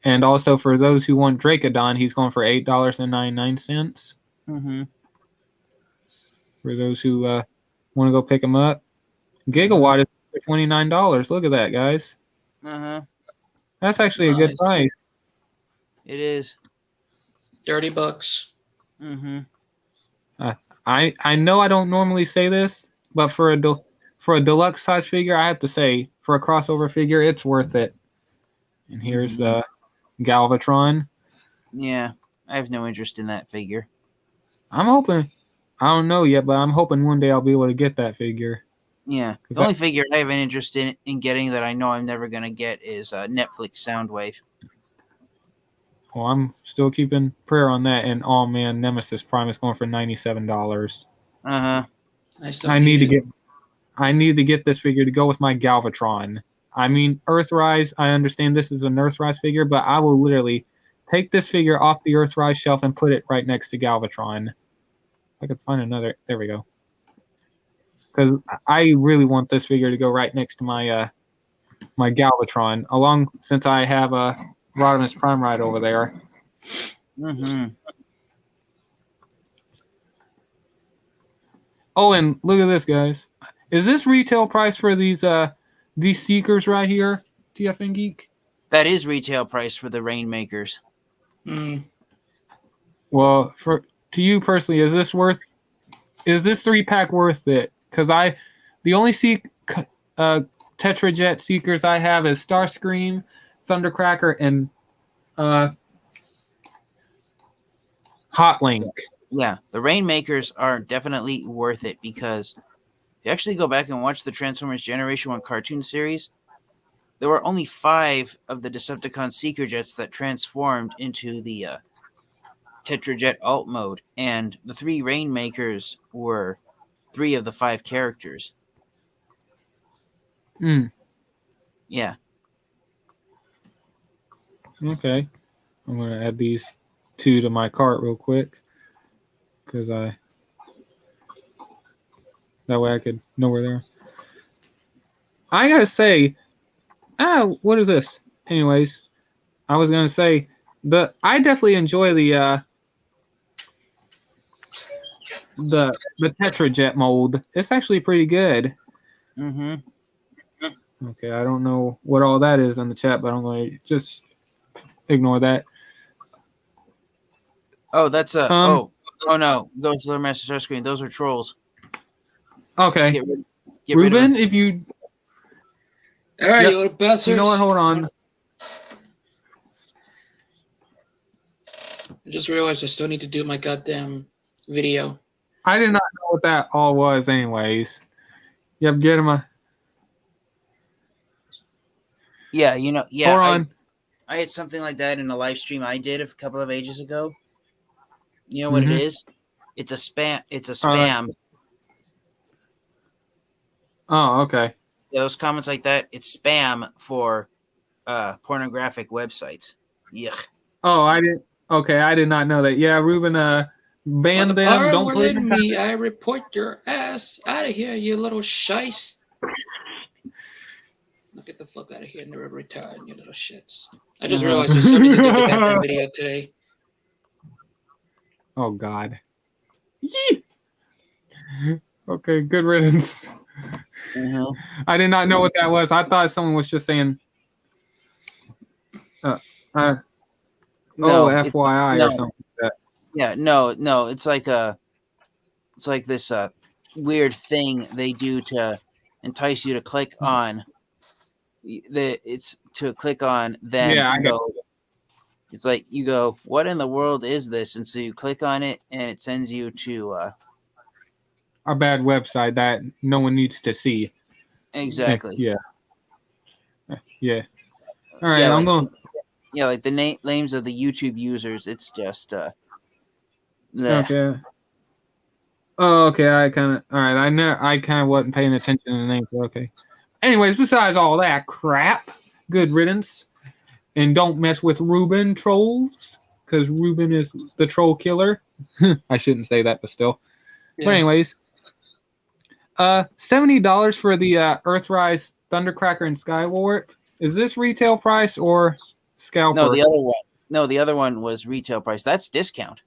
And also, for those who want Dracodon, he's going for $8.99. Mm-hmm. For those who want to go pick him up. Gigawatt is for $29. Look at that, guys. Uh-huh. That's actually a good Nice. price. It is. 30 bucks. Mm-hmm. I know I don't normally say this, but for a deluxe size figure, I have to say, for a crossover figure, it's worth it. And here's the Galvatron. Yeah, I have no interest in that figure. I'm hoping, I don't know yet, but I'm hoping one day I'll be able to get that figure. Yeah, the only figure I have an interest in getting that I know I'm never going to get is Netflix Soundwave. Well, I'm still keeping prayer on that. And oh man, Nemesis Prime is going for $97. Uh-huh. I need to get this figure to go with my Galvatron. I mean, Earthrise, I understand this is an Earthrise figure, but I will literally take this figure off the Earthrise shelf and put it right next to Galvatron. I could find another. There we go. Because I really want this figure to go right next to my my Galvatron, since I have a Rodimus Prime right over there. Mm-hmm. Oh, and look at this, guys. Is this retail price for these Seekers right here, TFN Geek? That is retail price for the Rainmakers. Well, to you personally, is this 3-pack worth it? Because the only Tetrajet Seekers I have is Starscream, Thundercracker, and Hotlink. Yeah, the Rainmakers are definitely worth it because if you actually go back and watch the Transformers Generation 1 cartoon series, there were only 5 of the Decepticon Seeker Jets that transformed into the Tetrajet alt mode, and the 3 Rainmakers were 3 of the 5 characters. Yeah. Okay. I'm going to add these 2 to my cart real quick. Because that way I could know where they're. I gotta say, what is this? Anyways, I was gonna say I definitely enjoy the Tetrajet mold. It's actually pretty good. Mm-hmm. Okay, I don't know what all that is in the chat, but I'm going to just ignore that. Oh, that's a. Oh no, those are Master Starscream. Those are trolls. Okay. Get rid Ruben, of if you. All right, Yep. you little bastards. You know what? Hold on. just realized I still need to do my goddamn video. I did not know what that all was, anyways. Yep, get him a. Yeah, yeah. Hold on. I had something like that in a live stream I did a couple of ages ago. You know what it is? It's a spam. It's a spam. Oh, okay. Yeah, those comments like that, it's spam for pornographic websites. Yuck. Oh, I didn't. Okay, I did not know that. Yeah, Ruben, ban them. Don't put it in me. I report your ass out of here, you little shice. Get the fuck out of here, never retire, you little shits. I just realized I still need to do the goddamn video today. Oh God. Yee! Okay, good riddance. I did not know what that was. I thought someone was just saying, no, FYI or something like that. Yeah, no, it's like this weird thing they do to entice you to click on. It's to click on them. Yeah, it's like you go, what in the world is this? And so you click on it, and it sends you to a bad website that no one needs to see. Exactly. Yeah. All right, I'm going. Yeah, like the names of the YouTube users. It's just okay. Oh, okay. I kind of. All right. I kind of wasn't paying attention to the names. Okay. Anyways, besides all that crap, good riddance. And don't mess with Ruben, trolls, because Ruben is the troll killer. I shouldn't say that, but still. Yeah. But anyways, $70 for the Earthrise Thundercracker and Skywarp. Is this retail price or scalper? No, the other one. No, the other one was retail price. That's discount.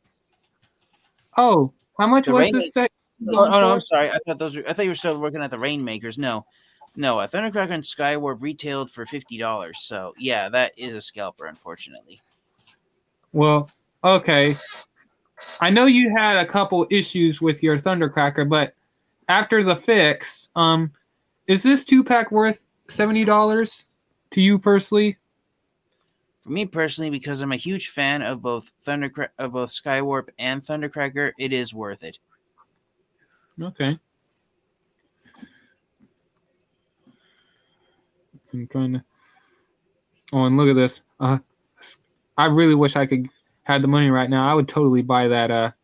Oh, how much was this set? No, I'm sorry. I thought you were still working at the Rainmakers. No, a Thundercracker and Skywarp retailed for $50. So yeah, that is a scalper, unfortunately. Well, okay. I know you had a couple issues with your Thundercracker, but after the fix, is this 2-pack worth $70 to you personally? For me personally, because I'm a huge fan of both Skywarp and Thundercracker, it is worth it. Okay. I'm trying to. Oh, and look at this. I really wish I could had the money right now. I would totally buy that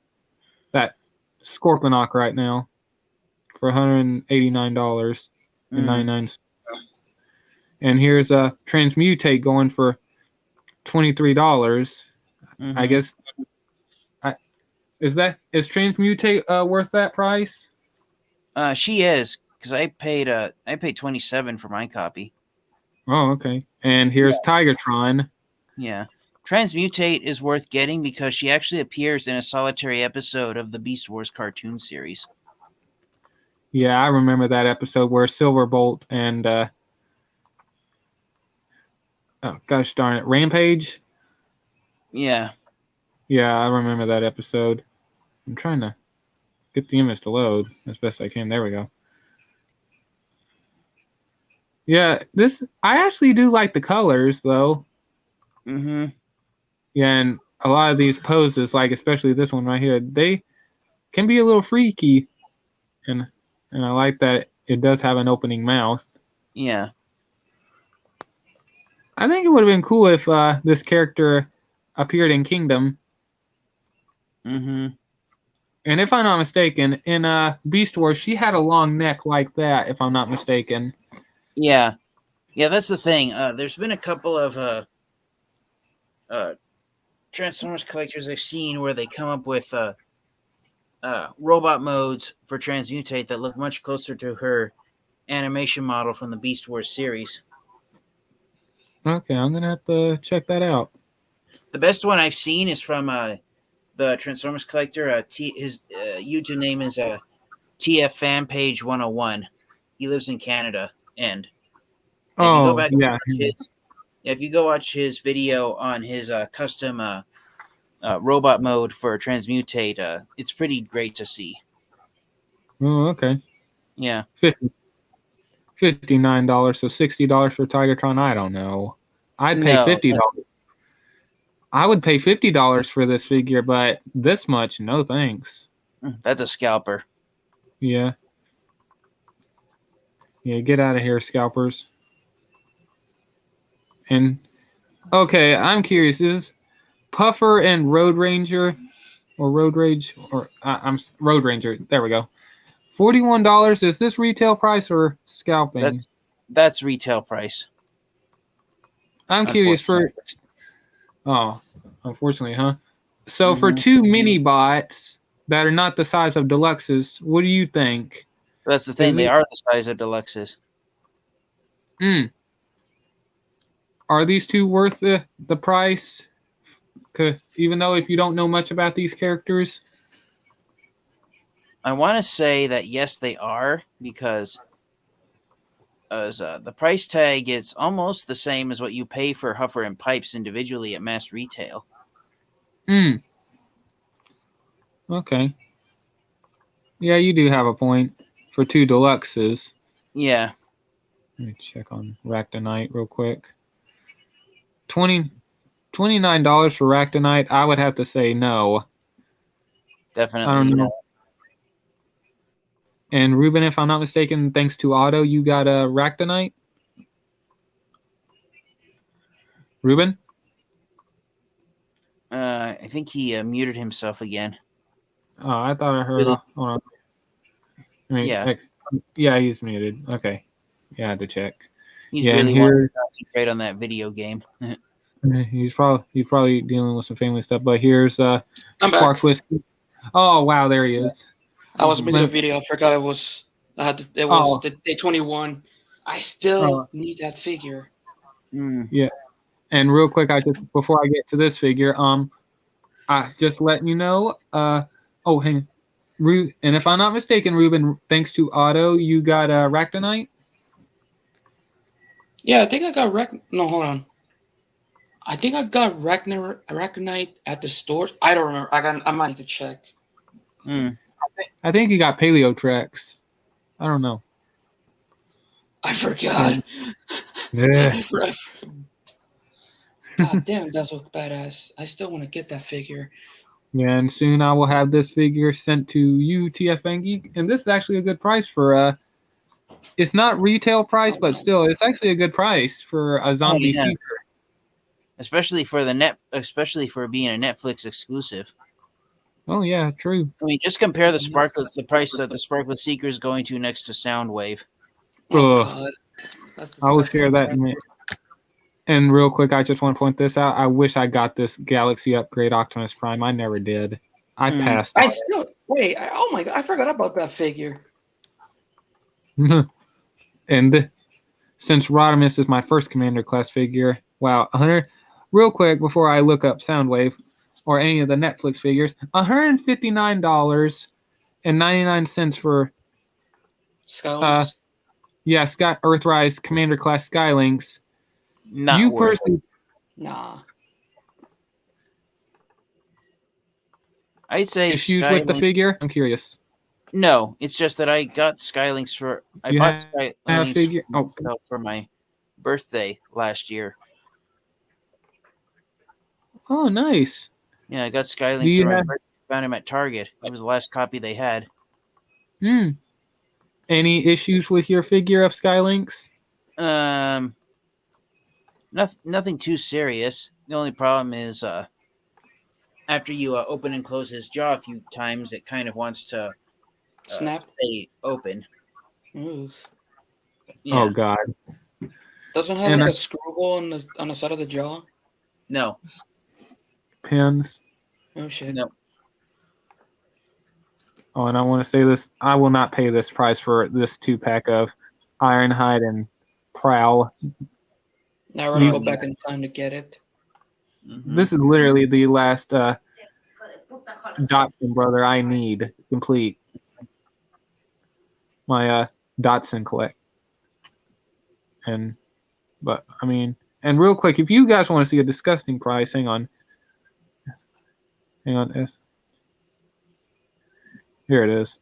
Scorponok right now for $189.99. And here's a Transmutate going for $23. I guess. Is Transmutate worth that price? She is, because I paid $27 for my copy. Oh, okay. And here's Tigertron. Yeah. Transmutate is worth getting because she actually appears in a solitary episode of the Beast Wars cartoon series. Yeah, I remember that episode where Silverbolt and oh gosh darn it, Rampage? Yeah. Yeah, I remember that episode. I'm trying to get the image to load as best I can. There we go. Yeah, I actually do like the colors though. Mm-hmm. Yeah, and a lot of these poses, like especially this one right here, they can be a little freaky. And I like that it does have an opening mouth. Yeah. I think it would have been cool if this character appeared in Kingdom. Mm-hmm. And if I'm not mistaken, in Beast Wars, she had a long neck like that, if I'm not mistaken. Yeah. Yeah, that's the thing. There's been a couple of Transformers collectors I've seen where they come up with robot modes for Transmutate that look much closer to her animation model from the Beast Wars series. Okay, I'm going to have to check that out. The best one I've seen is from the Transformers collector. His YouTube name is TF Fanpage 101. He lives in Canada, and if you go watch his video on his custom robot mode for Transmutate, it's pretty great to see. Oh, okay. Yeah. $59, so $60 for Tigertron. I don't know. I'd pay $50. I would pay $50 for this figure, but this much, no thanks. That's a scalper. Yeah. Yeah, get out of here, scalpers. And okay, I'm curious. Is Puffer and Road Ranger or Road Rage or I'm Road Ranger. There we go. $41. Is this retail price or scalping? That's retail price. I'm curious for. Oh, unfortunately, huh? So for Mhm. 2 mini bots that are not the size of deluxes, what do you think? That's the thing. Is They it- are the size of deluxes. Are these two worth the price? 'Cause even though if you don't know much about these characters, I want to say that yes, they are, because the price tag is almost the same as what you pay for Huffer and Pipes individually at mass retail. Okay. Yeah, you do have a point for 2 deluxes. Yeah, Let me check on Ractonite real quick. $29 for Ractonite. I would have to say no. definitely. I don't know. And Ruben, if I'm not mistaken, thanks to Otto, you got a Ractonite? Ruben? I think he muted himself again. Oh, I thought I heard. Really? Hold on. Yeah. Yeah, he's muted. Okay. Yeah, I had to check. He's Yeah, and really wanting here to concentrate on that video game. he's probably dealing with some family stuff. But here's I'm Spark back. Whiskey. Oh wow, there he is. I was making a Let- video. I forgot it was. It was the day 21. I still need that figure. Yeah. And real quick, before I get to this figure, I just letting you know. Oh, hang on. And if I'm not mistaken, Ruben, thanks to Otto, you got a Ractonite. Yeah, I think I got No, hold on. I think I got Arachnite at the store. I don't remember. I might need to check. I think you got Paleo Trex. I don't know. I forgot. Yeah. God damn, that's what badass. I still want to get that figure. Yeah, and soon I will have this figure sent to you, TFN Geek. And this is actually a good price for it's not retail price, but still, it's actually a good price for a zombie yeah. seeker. Especially for being a Netflix exclusive. Oh yeah, true. I mean, just compare the price that the Sparkless Seeker is going to next to Soundwave. Oh Ugh. God. I will share that in a minute. And real quick, I just want to point this out. I wish I got this Galaxy Upgrade Optimus Prime. I never did. I passed. I still wait. Oh my God! I forgot about that figure. And since Rodimus is my first Commander class figure, wow, 100. Real quick before I look up Soundwave or any of the Netflix figures, $159.99 for Skylinks. yeah, Scott Earthrise Commander class Skylinks. Not you worth personally, Nah. I'd say issues with the figure? I'm curious. No, it's just that I got Skylinks for I bought Skylinks figure? for my birthday last year. Oh, nice. Yeah, I got Skylinks for my birthday. Found him at Target. It was the last copy they had. Any issues with your figure of Skylinks? Nothing too serious. The only problem is after you open and close his jaw a few times, it kind of wants to Snap. Stay open. Ooh. Yeah. Oh God. Doesn't have like a screw hole on the side of the jaw. No. Pins. Oh shit. No. Oh, and I want to say this: I will not pay this price for this 2-pack of Ironhide and Prowl. Now we're gonna go back in time to get it. Mm-hmm. This is literally the last Dotson brother I need complete. My Dotson collect. But I mean, and real quick, if you guys want to see a disgusting price, hang on. Here it is.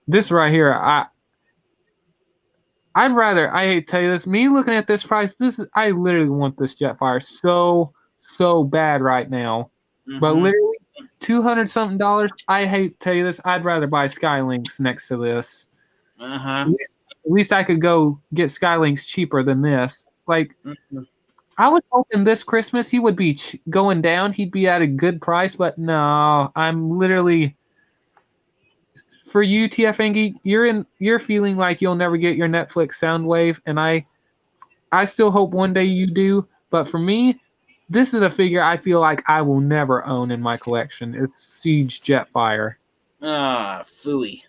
This right here, I'd rather. I hate to tell you this. Me looking at this price, I literally want this Jetfire so bad right now. But Mhm. literally, $200 something. I hate to tell you this. I'd rather buy Skylinks next to this. Uh-huh. At least I could go get Skylinks cheaper than this. Like, Mhm. I was hoping this Christmas he would be going down. He'd be at a good price, but no. I'm literally for you, TFNG. You're feeling like you'll never get your Netflix Soundwave, and I still hope one day you do. But for me, this is a figure I feel like I will never own in my collection. It's Siege Jetfire. Ah, phooey.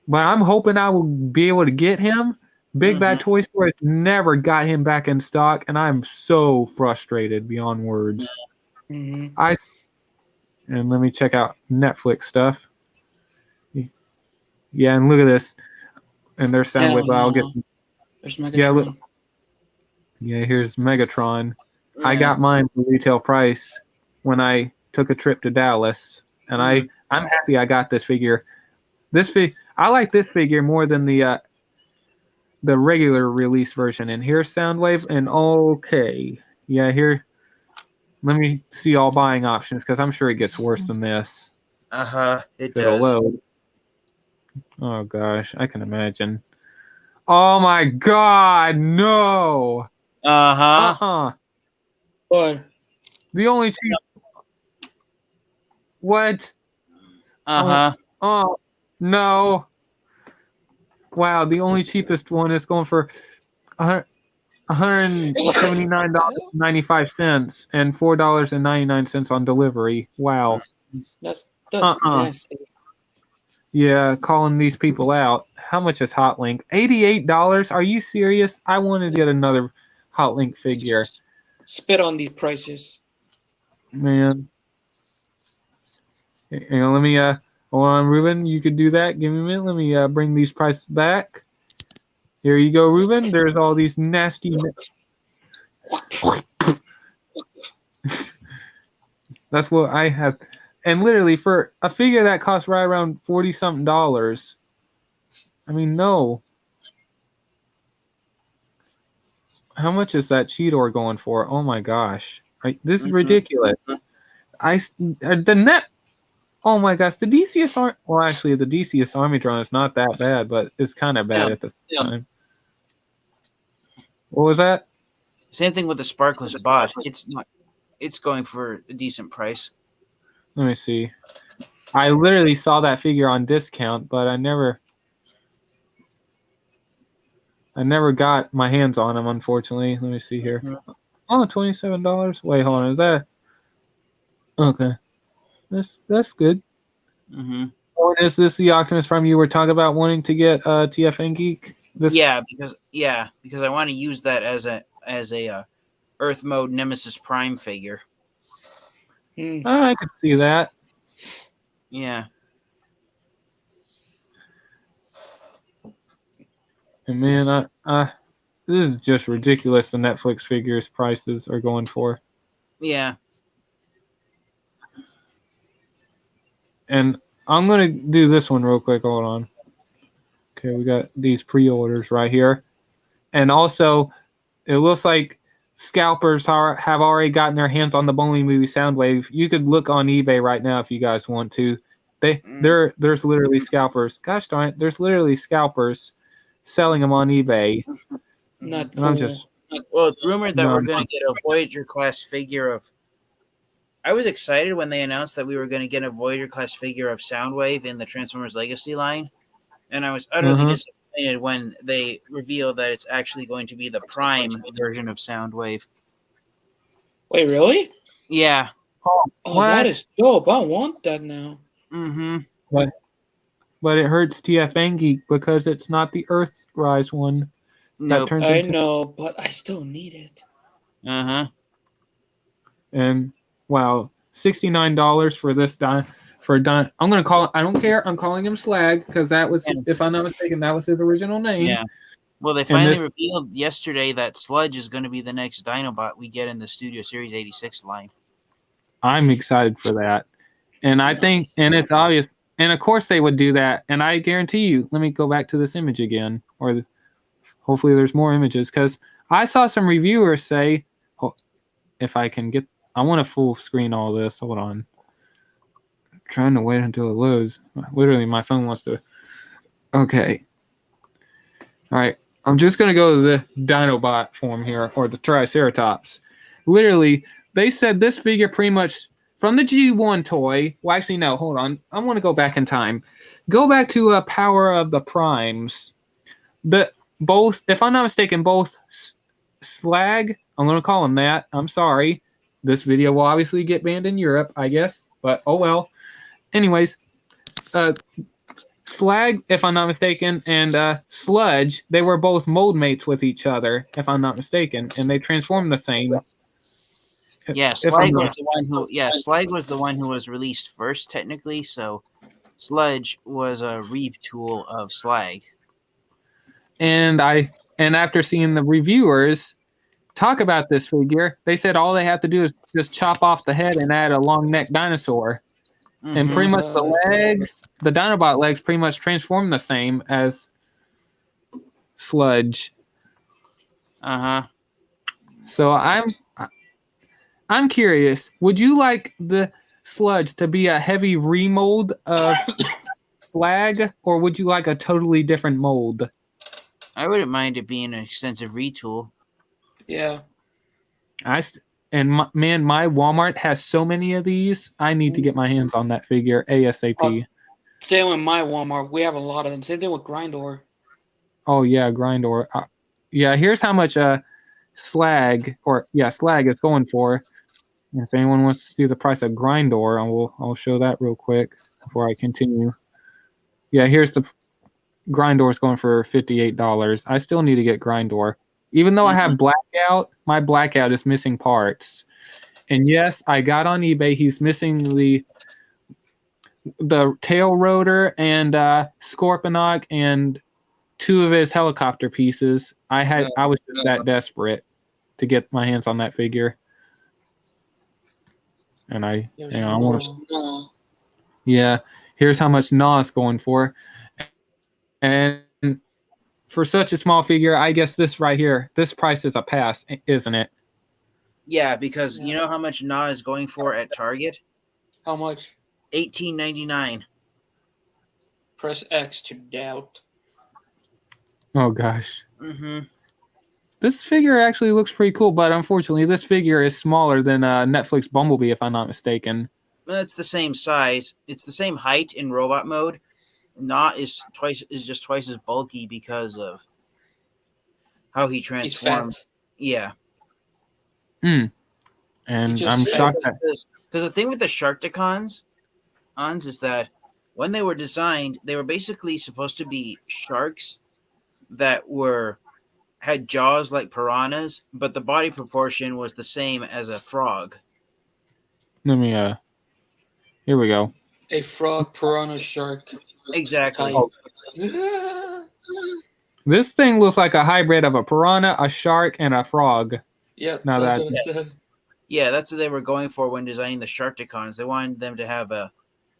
But I'm hoping I will be able to get him. Big Bad Toy Store has never got him back in stock, and I'm so frustrated beyond words. Mm-hmm. And let me check out Netflix stuff. Yeah, and look at this. And their Soundwave. I'll get. There's Megatron. Yeah, look. Yeah, here's Megatron. I got mine for retail price when I took a trip to Dallas, and I'm happy I got this figure. I like this figure more than the regular release version. And here's Soundwave, and okay, yeah, here. Let me see all buying options because I'm sure it gets worse than this. It It'll does. load. Oh gosh, I can imagine. Oh my God, no. What? The only cheap. What? Oh no. Wow, the only cheapest one is going for $179.95 and $4.99 on delivery. Wow. That's nasty. Yeah, calling these people out. How much is Hotlink? $88? Are you serious? I wanted to get another Hotlink figure. Spit on these prices. Man. Hang on, let me hold on, Ruben. You could do that. Give me a minute. Let me bring these prices back. Here you go, Ruben. There's all these nasty. That's what I have. And literally, for a figure that costs right around $40-something. I mean, no. How much is that Cheetor going for? Oh my gosh. This is ridiculous. The net. Oh my gosh, the DCS Army. Well, actually, the DCS Army drone is not that bad, but it's kind of bad at the same time. What was that? Same thing with the Sparkless bot. It's going for a decent price. Let me see. I literally saw that figure on discount, but I never got my hands on him, unfortunately. Let me see here. Oh, $27. Wait, hold on. Is that okay? That's good. Mm-hmm. Oh, is this the Optimus Prime you were talking about wanting to get TFN Geek? Yeah, because I want to use that as a Earth mode Nemesis Prime figure. I could see that. Yeah. And man, this is just ridiculous. The Netflix figures prices are going for. Yeah. And I'm gonna do this one real quick. Hold on. Okay, we got these pre-orders right here, and also it looks like scalpers have already gotten their hands on the Bowling Movie Soundwave. You could look on eBay right now if you guys want to. There's literally scalpers. Gosh darn it, there's literally scalpers selling them on eBay. Not cool. Well, it's rumored that we're going to get a Voyager class figure of. I was excited when they announced that we were going to get a Voyager class figure of Soundwave in the Transformers Legacy line, and I was utterly disappointed when they revealed that it's actually going to be the Prime version of Soundwave. Wait, really? Yeah. Oh, that is dope. I want that now. Mm-hmm. But it hurts TFN Geek because it's not the Earthrise one. Nope. I know, but I still need it. Uh-huh. And wow, $69 for this I'm gonna call. I don't care. I'm calling him Slag because that was, if I'm not mistaken, that was his original name. Yeah. Well, they finally revealed yesterday that Sludge is going to be the next Dinobot we get in the Studio Series 86 line. I'm excited for that, and I think, and it's obvious. And of course they would do that. And I guarantee you, let me go back to this image again, or hopefully there's more images, because I saw some reviewers say, if I can get, I want to full screen all this. Hold on. I'm trying to wait until it loads. Literally, my phone wants to. Okay. All right. I'm just going to go to the Dinobot form here, or the Triceratops. Literally, they said this figure pretty much from the G1 toy. Well, actually, no, hold on. I want to go back in time. Go back to Power of the Primes. Both, if I'm not mistaken, both Slag, I'm going to call him that. I'm sorry. This video will obviously get banned in Europe, I guess. But, oh well. Anyways, Slag, if I'm not mistaken, and Sludge, they were both mold mates with each other, if I'm not mistaken. And they transformed the same. Yeah, Slag was the one who. Yeah, Slag was the one who was released first, technically. So, Sludge was a retool of Slag. And after seeing the reviewers talk about this figure, they said all they have to do is just chop off the head and add a long neck dinosaur. Mm-hmm. And pretty much the legs, the Dinobot legs, pretty much transform the same as Sludge. So I'm curious. Would you like the Sludge to be a heavy remold of Slag, or would you like a totally different mold? I wouldn't mind it being an extensive retool. Yeah. My Walmart has so many of these. I need to get my hands on that figure ASAP. Same with my Walmart. We have a lot of them. Same thing with Grindor. Oh yeah, Grindor. Yeah, here's how much Slag is going for. If anyone wants to see the price of Grindor, I'll show that real quick before I continue. Yeah, here's the Grindor is going for $58. I still need to get Grindor. Even though I have Blackout, my Blackout is missing parts. And yes, I got on eBay, he's missing the tail rotor and Scorponok and 2 of his helicopter pieces. I was just that desperate to get my hands on that figure. And I want to. Yeah, here's how much Gnaw is going for. And for such a small figure, I guess this right here, this price is a pass, isn't it? Yeah, because you know how much Gnaw is going for at Target? How much? $18.99. Press X to doubt. Oh gosh. Mm-hmm. This figure actually looks pretty cool, but unfortunately, this figure is smaller than Netflix Bumblebee, if I'm not mistaken. Well, it's the same size. It's the same height in robot mode. Gnaw is just twice as bulky because of how he transforms. Yeah. And I'm shocked because the thing with the Sharkticons is that when they were designed, they were basically supposed to be sharks that had jaws like piranhas, but the body proportion was the same as a frog. Let me here we go. A frog, piranha, shark. Exactly. This thing looks like a hybrid of a piranha, a shark, and a frog. Yep. Now that's what it said. Yeah, that's what they were going for when designing the Sharkticons. They wanted them to have a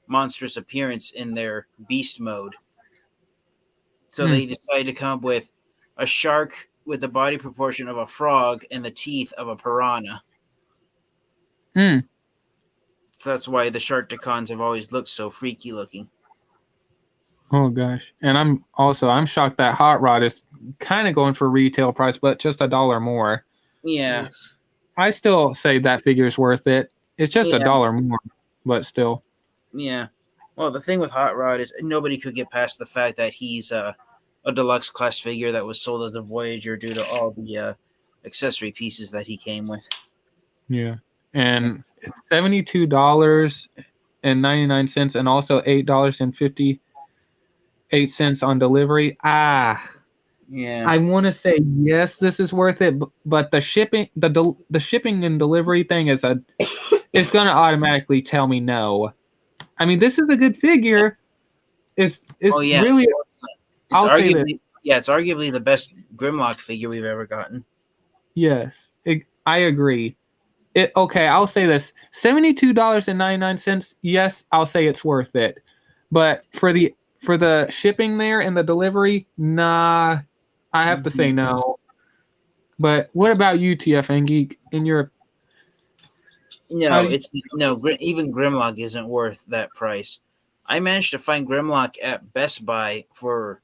monstrous appearance in their beast mode. So they decided to come up with a shark with the body proportion of a frog and the teeth of a piranha. So that's why the Sharkticons have always looked so freaky looking. Oh gosh. And I'm shocked that Hot Rod is kind of going for retail price, but just $1 more. Yeah. I still say that figure is worth it. It's just $1 more, but still. Yeah. Well, the thing with Hot Rod is nobody could get past the fact that he's a deluxe class figure that was sold as a Voyager due to all the accessory pieces that he came with. Yeah. And it's $72.99 and also $8.58 on delivery. Yeah. I want to say yes, this is worth it, but the shipping, the shipping and delivery thing is going to automatically tell me no. I mean, this is a good figure. It's really. It's arguably the best Grimlock figure we've ever gotten. Yes, I agree. I'll say this: $72.99. Yes, I'll say it's worth it. But for the shipping there and the delivery, nah, I have to say no. But what about you, TFN Geek? In your No, even Grimlock isn't worth that price. I managed to find Grimlock at Best Buy for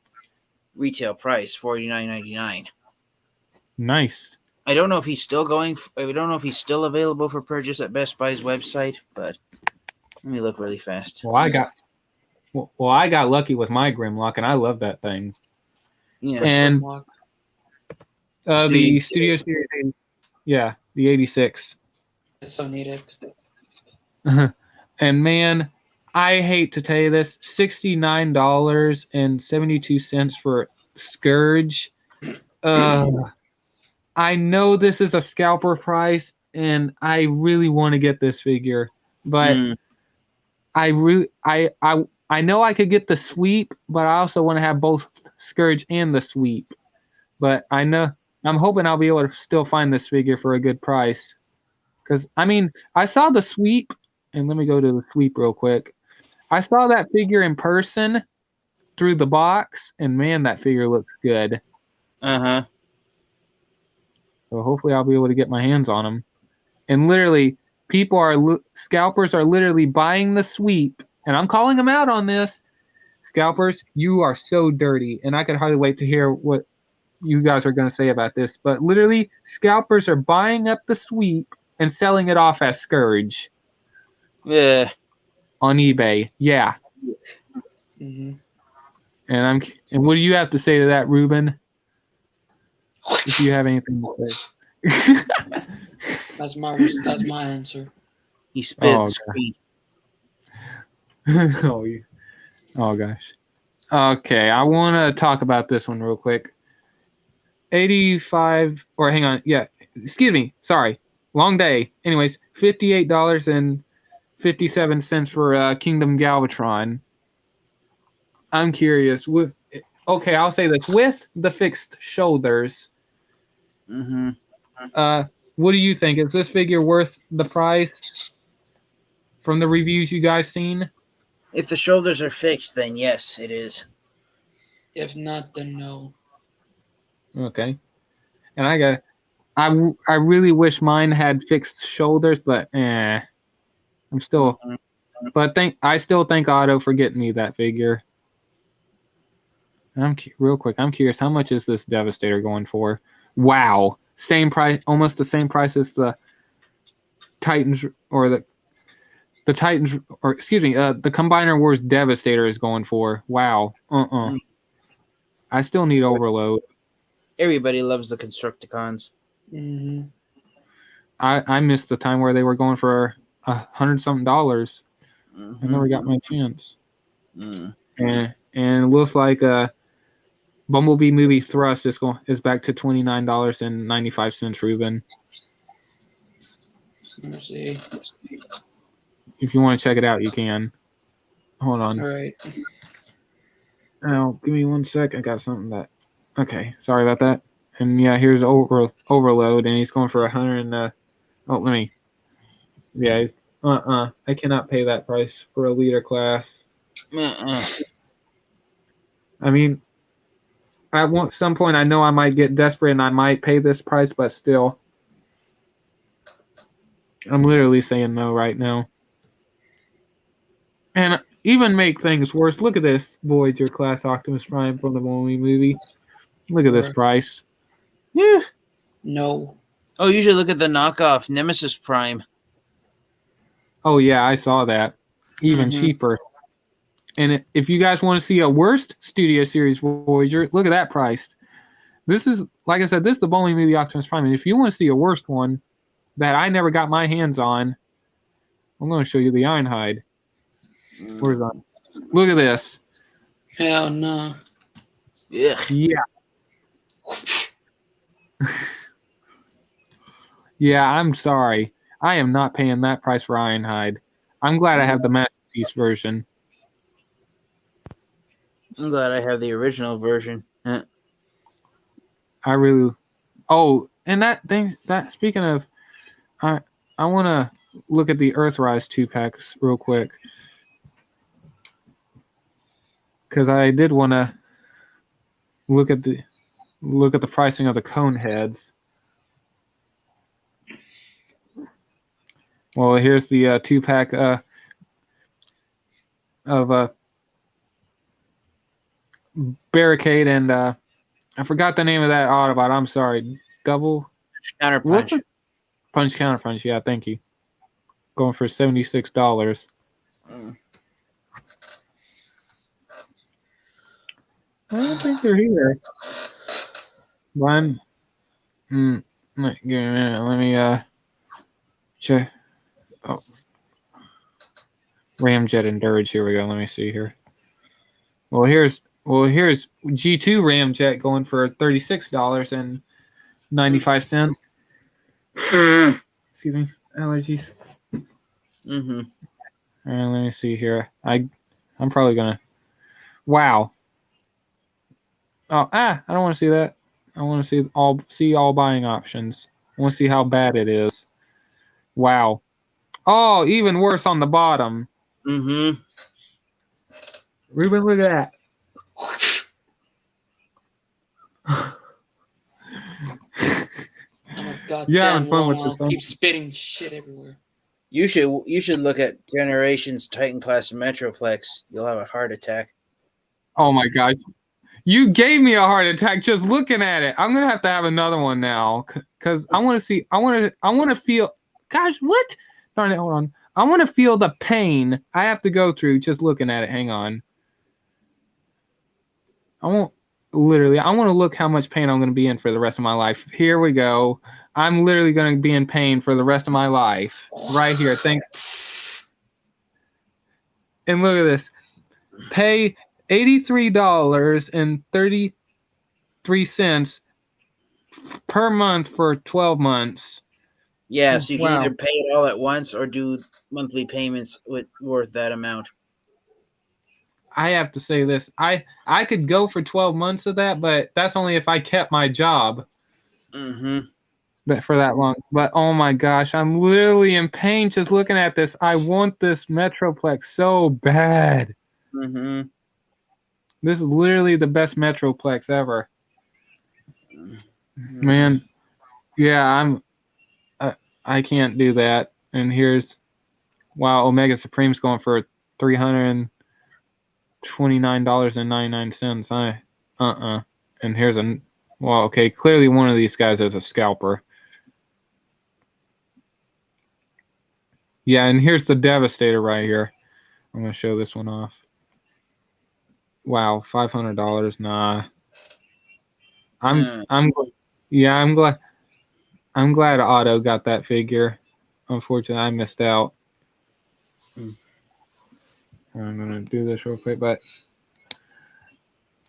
retail price $49.99. Nice. I don't know if he's still I don't know if he's still available for purchase at Best Buy's website, but let me look really fast. Well, I got lucky with my Grimlock, and I love that thing. Yeah, And Grimlock. the Studio Series, yeah, the 86. I so need it. And man, I hate to tell you this, $69.72 for Scourge. I know this is a scalper price, and I really want to get this figure, but I know I could get the sweep, but I also want to have both Scourge and the sweep. But I'm hoping I'll be able to still find this figure for a good price. Because, I mean, I saw the sweep, and let me go to the sweep real quick. I saw that figure in person through the box, and man, that figure looks good. Uh-huh. So hopefully I'll be able to get my hands on him. And literally, scalpers are literally buying the sweep, and I'm calling them out on this. Scalpers, you are so dirty, and I could hardly wait to hear what you guys are going to say about this. But literally, scalpers are buying up the sweep and selling it off as Scourge. Yeah. On eBay. Yeah. Mm-hmm. And what do you have to say to that, Ruben? If you have anything to say. That's my answer. He spits. Oh, gosh. Okay, I want to talk about this one real quick. 85, or hang on, yeah, excuse me, sorry, long day. Anyways, $58.57 for Kingdom Galvatron. I'm curious. Okay, I'll say this: with the fixed shoulders. Mm-hmm. What do you think? Is this figure worth the price? From the reviews you guys seen? If the shoulders are fixed, then yes, it is. If not, then no. Okay. And I really wish mine had fixed shoulders, but I'm still. Mm-hmm. But I still thank Otto for getting me that figure. Real quick, I'm curious, how much is this Devastator going for? Wow, same price, almost the same price as the Titans, or the Titans, or excuse me, the Combiner Wars Devastator is going for. Wow. I still need Overload. Everybody loves the Constructicons. Mm-hmm. I missed the time where they were going for $100-something. Mm-hmm. I never got my chance. Mm. And it looks like Bumblebee Movie Thrust is back to $29.95, Ruben. Let me see. If you want to check it out, you can. Hold on. All right. Now, give me 1 sec. I got something that. Okay, sorry about that. And yeah, here's Overload, and he's going for 100. Oh, let me. Yeah. I cannot pay that price for a leader class. I mean, at some point, I know I might get desperate and I might pay this price, but still, I'm literally saying no right now. And even make things worse, look at this Voyager class Optimus Prime from the Bumblebee movie. Look at this price. Yeah. No. Oh, you should look at the knockoff Nemesis Prime. Oh yeah, I saw that. Even cheaper. And if you guys want to see a worst Studio Series Voyager, look at that price. This is, like I said, this is the Bumblebee movie Optimus Prime. And if you want to see a worst one that I never got my hands on, I'm going to show you the Ironhide. Where's that? Look at this. Hell no. Yeah. Yeah. Yeah, I'm sorry. I am not paying that price for Ironhide. I'm glad I have the Masterpiece version. I'm glad I have the original version. I really. Oh, and speaking of, I want to look at the Earthrise 2-packs real quick. because I did want to look at the pricing of the cone heads. Well, here's the 2-pack of Barricade and I forgot the name of that Autobot. I'm sorry. Double Counterpunch. Punch Counterpunch. Yeah, thank you. Going for $76. I don't think they're here. One. Give me a minute. Let me check. Oh. Ramjet and Dirge. Here we go. Let me see here. Well, here's G2 Ramjet going for $36.95. Excuse me. Allergies. Mm-hmm. All right, let me see here. I'm probably gonna. Wow. Oh, I don't want to see that. I want to see all buying options. I want to see how bad it is. Wow. Oh, even worse on the bottom. Mm-hmm. Ruben, look at that. I'm a goddamn Yeah, having fun with I'll this, huh? keep spitting shit everywhere. You should look at Generations Titan Class Metroplex. You'll have a heart attack. Oh my gosh. You gave me a heart attack just looking at it. I'm gonna have to have another one now because I want to see. I want to feel. Gosh, what? Darn it! Hold on. I want to feel the pain I have to go through just looking at it. Hang on. I want to look how much pain I'm going to be in for the rest of my life. Here we go. I'm literally going to be in pain for the rest of my life. Right here. Thanks. And look at this. Pay $83.33 per month for 12 months. Yeah, so you can Wow. either pay it all at once or do monthly payments worth that amount. I have to say this. I could go for 12 months of that, but that's only if I kept my job. Mm-hmm. But for that long. But oh my gosh, I'm literally in pain just looking at this. I want this Metroplex so bad. Mm-hmm. This is literally the best Metroplex ever. Man, yeah, I can't do that. And here's, wow, Omega Supreme's going for $329.99. And here's well, okay, clearly one of these guys is a scalper. Yeah, and here's the Devastator right here. I'm gonna show this one off. Wow, $500. Nah. I'm glad Otto got that figure. Unfortunately, I missed out. I'm gonna do this real quick, but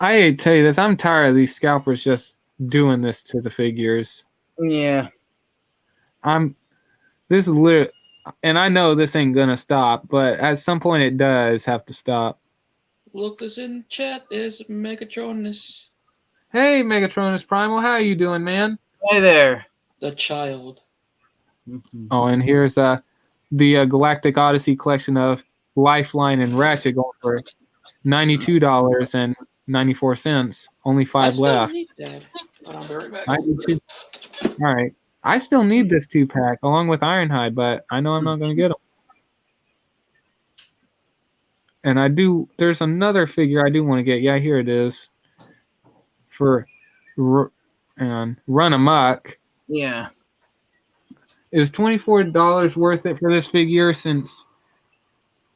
I hate to tell you this. I'm tired of these scalpers just doing this to the figures. Yeah. This is literally, and I know this ain't gonna stop, but at some point it does have to stop. Look, this in chat is Megatronus, Hey, Megatronus Primal, how you doing, man? Hi there. the child. Mm-hmm. Oh, and here's the Galactic Odyssey collection of Lifeline and Ratchet going for $92.94. Only 5 left. Need that, but I'll be right back. I do too. All right. I still need this 2-pack along with Ironhide, but I know I'm not going to get them. And I do. There's another figure I do want to get. Yeah, here it is. For Run Amok. Yeah. Is $24 worth it for this figure? Since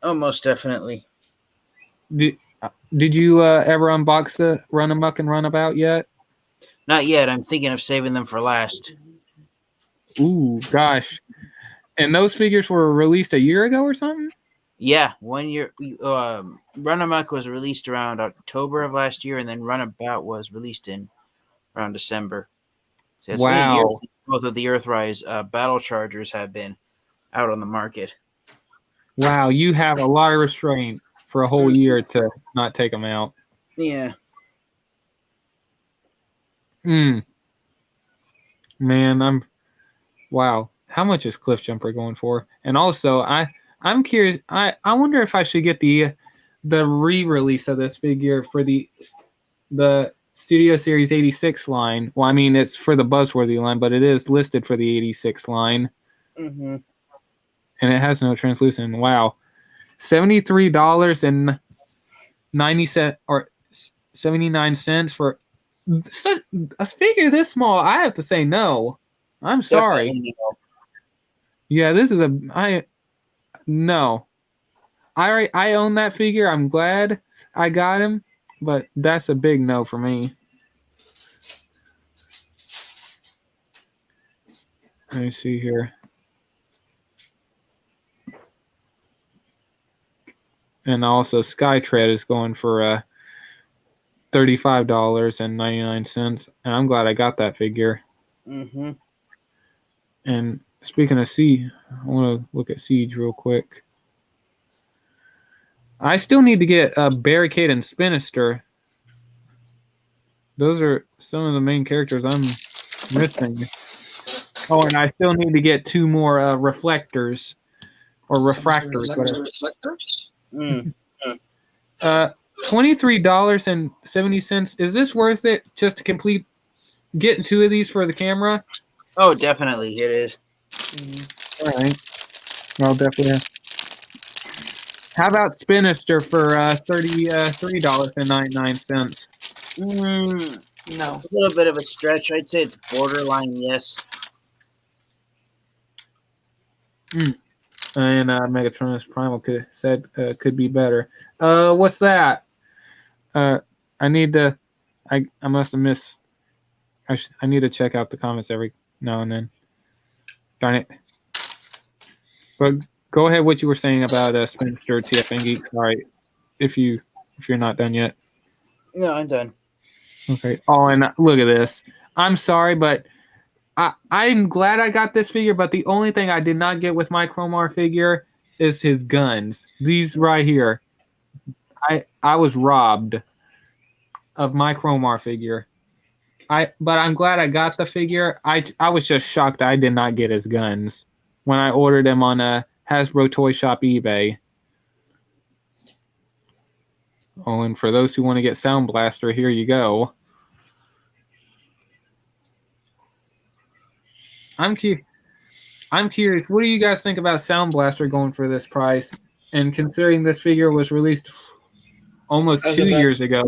Oh, most definitely. did you ever unbox the Run Amok and Runabout yet? Not yet. I'm thinking of saving them for last. Ooh, gosh. And those figures were released a year ago or something? Yeah, 1 year. Run Amok was released around October of last year, and then Runabout was released in around December. So it's been a year since both of the Earthrise battle chargers have been out on the market. Wow, you have a lot of restraint for a whole year to not take them out. Yeah. Man, wow. How much is Cliff Jumper going for? And also, I'm curious. I wonder if I should get the the re-release of this figure for the Studio Series 86 line. Well, I mean, it's for the Buzzworthy line, but it is listed for the 86 line. Mm-hmm. And it has no translucent. Wow. $73.90 or 79 cents for a figure this small. I have to say no. I'm sorry. Definitely no. Yeah, this is no. I own that figure. I'm glad I got him, but that's a big no for me. Let me see here. And also Skytread is going for $35.99. And I'm glad I got that figure. Mm-hmm. And speaking of Siege, I want to look at Siege real quick. I still need to get Barricade and Spinister. Those are some of the main characters I'm missing. Oh, and I still need to get 2 more reflectors or refractors. Reflectors? $23.70. Is this worth it just to complete getting 2 of these for the camera? Oh, definitely it is. All right. I'll definitely. How about Spinister for $33.99? No. It's a little bit of a stretch. I'd say it's borderline yes. And Megatronus Primal could be better. What's that? I need to. I must have missed. I need to check out the comments every now and then. Darn it. But go ahead. What you were saying about Spinster TFN Geek. Sorry, if you're not done yet. No, I'm done. Okay. Oh, and look at this. I'm sorry, but I'm glad I got this figure, but the only thing I did not get with my Chromar figure is his guns. These right here. I was robbed of my Chromar figure. But I'm glad I got the figure. I was just shocked I did not get his guns when I ordered them on a Hasbro Toy Shop eBay. Oh, and for those who want to get Sound Blaster, here you go. I'm curious. What do you guys think about Sound Blaster going for this price? And considering this figure was released almost 2 years ago,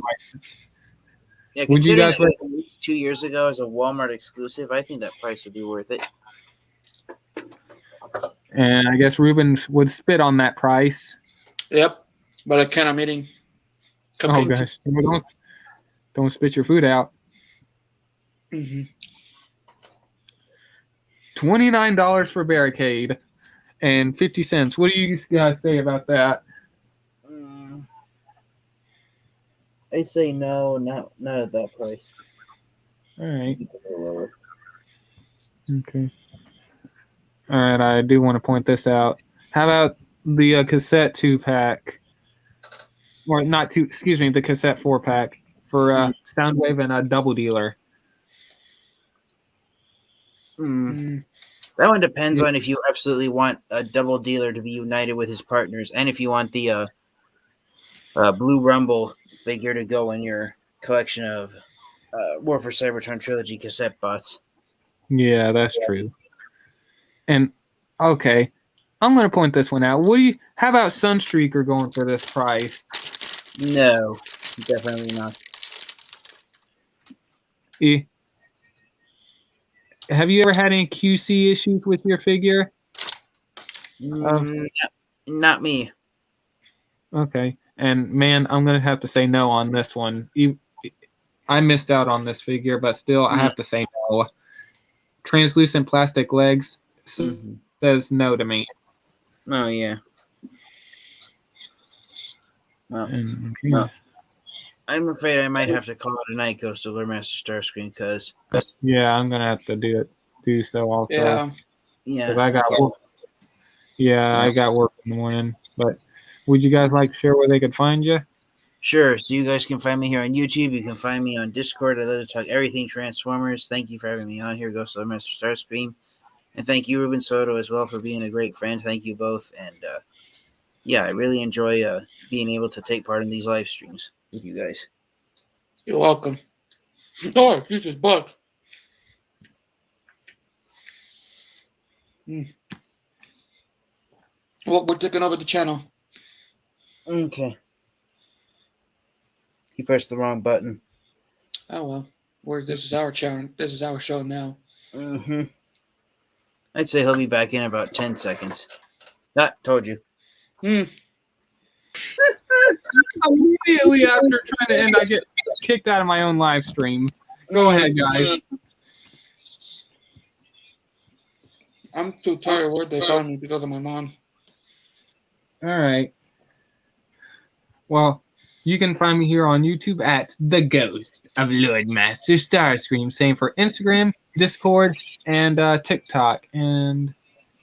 Yeah, would you considering guys it was released 2 years ago as a Walmart exclusive, I think that price would be worth it. And I guess Ruben would spit on that price. Yep. But I can't am eating. Oh gosh! Don't spit your food out. Mm-hmm. $29 for Barricade, and 50 cents. What do you guys say about that? I'd say no, not at that price. All right. Okay. All right. I do want to point this out. How about the cassette 2-pack? Or not 2, excuse me, the cassette 4-pack for Soundwave and a Double Dealer. That one depends on if you absolutely want a Double Dealer to be united with his partners, and if you want the Blue Rumble figure to go in your collection of War for Cybertron Trilogy cassette bots. Yeah, that's true. And okay, I'm going to point this one out. How about Sunstreaker going for this price? No, definitely not. Have you ever had any QC issues with your figure? Not me. Okay. And man, I'm going to have to say no on this one. I missed out on this figure, but still I have to say no. Translucent plastic legs says no to me. Oh, yeah. Well, I'm afraid I might have to call it a night, Ghost of Lore Master Starscream, because... Yeah, I'm going to have to do so also. Yeah. I got work. I got work in the morning. But would you guys like to share where they could find you? Sure. So you guys can find me here on YouTube. You can find me on Discord. I love to talk everything Transformers. Thank you for having me on here, Ghost of Lore Master Starscream. And thank you, Ruben Soto, as well, for being a great friend. Thank you both. And yeah, I really enjoy being able to take part in these live streams with you guys. You're welcome. Oh, Jesus, bug. Well, we're taking over the channel. Okay. You pressed the wrong button. Oh well. This is our channel. This is our show now. Mm-hmm. I'd say he'll be back in about 10 seconds. Told you. Immediately after trying to end, I get kicked out of my own live stream. Go ahead, guys. I'm too tired. Where they found me because of my mom. All right. Well, you can find me here on YouTube at The Ghost of Lord Master Starscream. Same for Instagram, Discord, and TikTok. And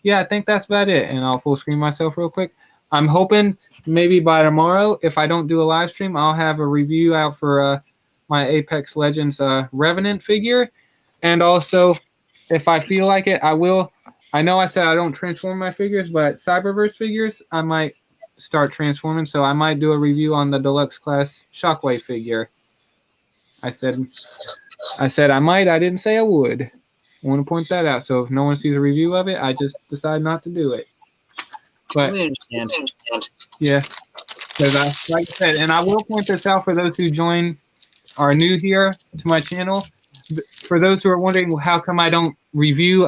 yeah, I think that's about it. And I'll full screen myself real quick. I'm hoping maybe by tomorrow, if I don't do a live stream, I'll have a review out for my Apex Legends Revenant figure. And also, if I feel like it, I will. I know I said I don't transform my figures, but Cyberverse figures, I might start transforming. So I might do a review on the deluxe class Shockwave figure. I said I might. I didn't say I would. I want to point that out. So if no one sees a review of it, I just decide not to do it. But We understand. yeah, because like I said, and I will point this out for those who are new here to my channel. For those who are wondering how come I don't review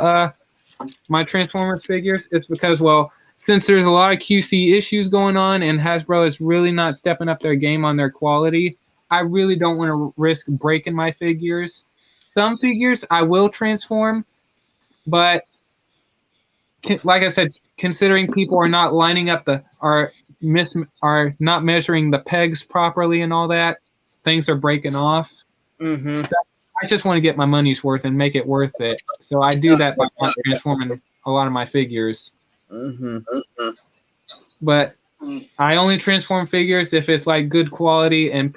my Transformers figures, it's because, well, since there's a lot of QC issues going on and Hasbro is really not stepping up their game on their quality, I really don't want to risk breaking my figures. Some figures I will transform, but like I said, considering people are not lining up are not measuring the pegs properly and all that, things are breaking off. Mm-hmm. I just want to get my money's worth and make it worth it. So I do that by not transforming a lot of my figures. Mm-hmm. But I only transform figures if it's like good quality and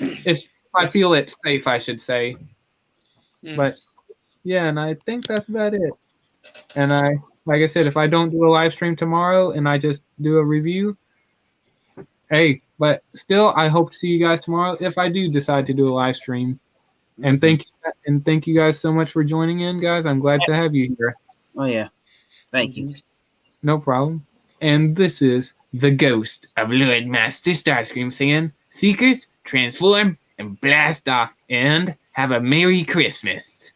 if I feel it's safe, I should say. But yeah, and I think that's about it. And like I said, if I don't do a live stream tomorrow and I just do a review, hey, but still, I hope to see you guys tomorrow if I do decide to do a live stream. And thank you guys so much for joining in, guys. I'm glad to have you here. Oh yeah, thank you. No problem. And this is the Ghost of Lord Master Starscream saying, Seekers, transform and blast off, and have a Merry Christmas.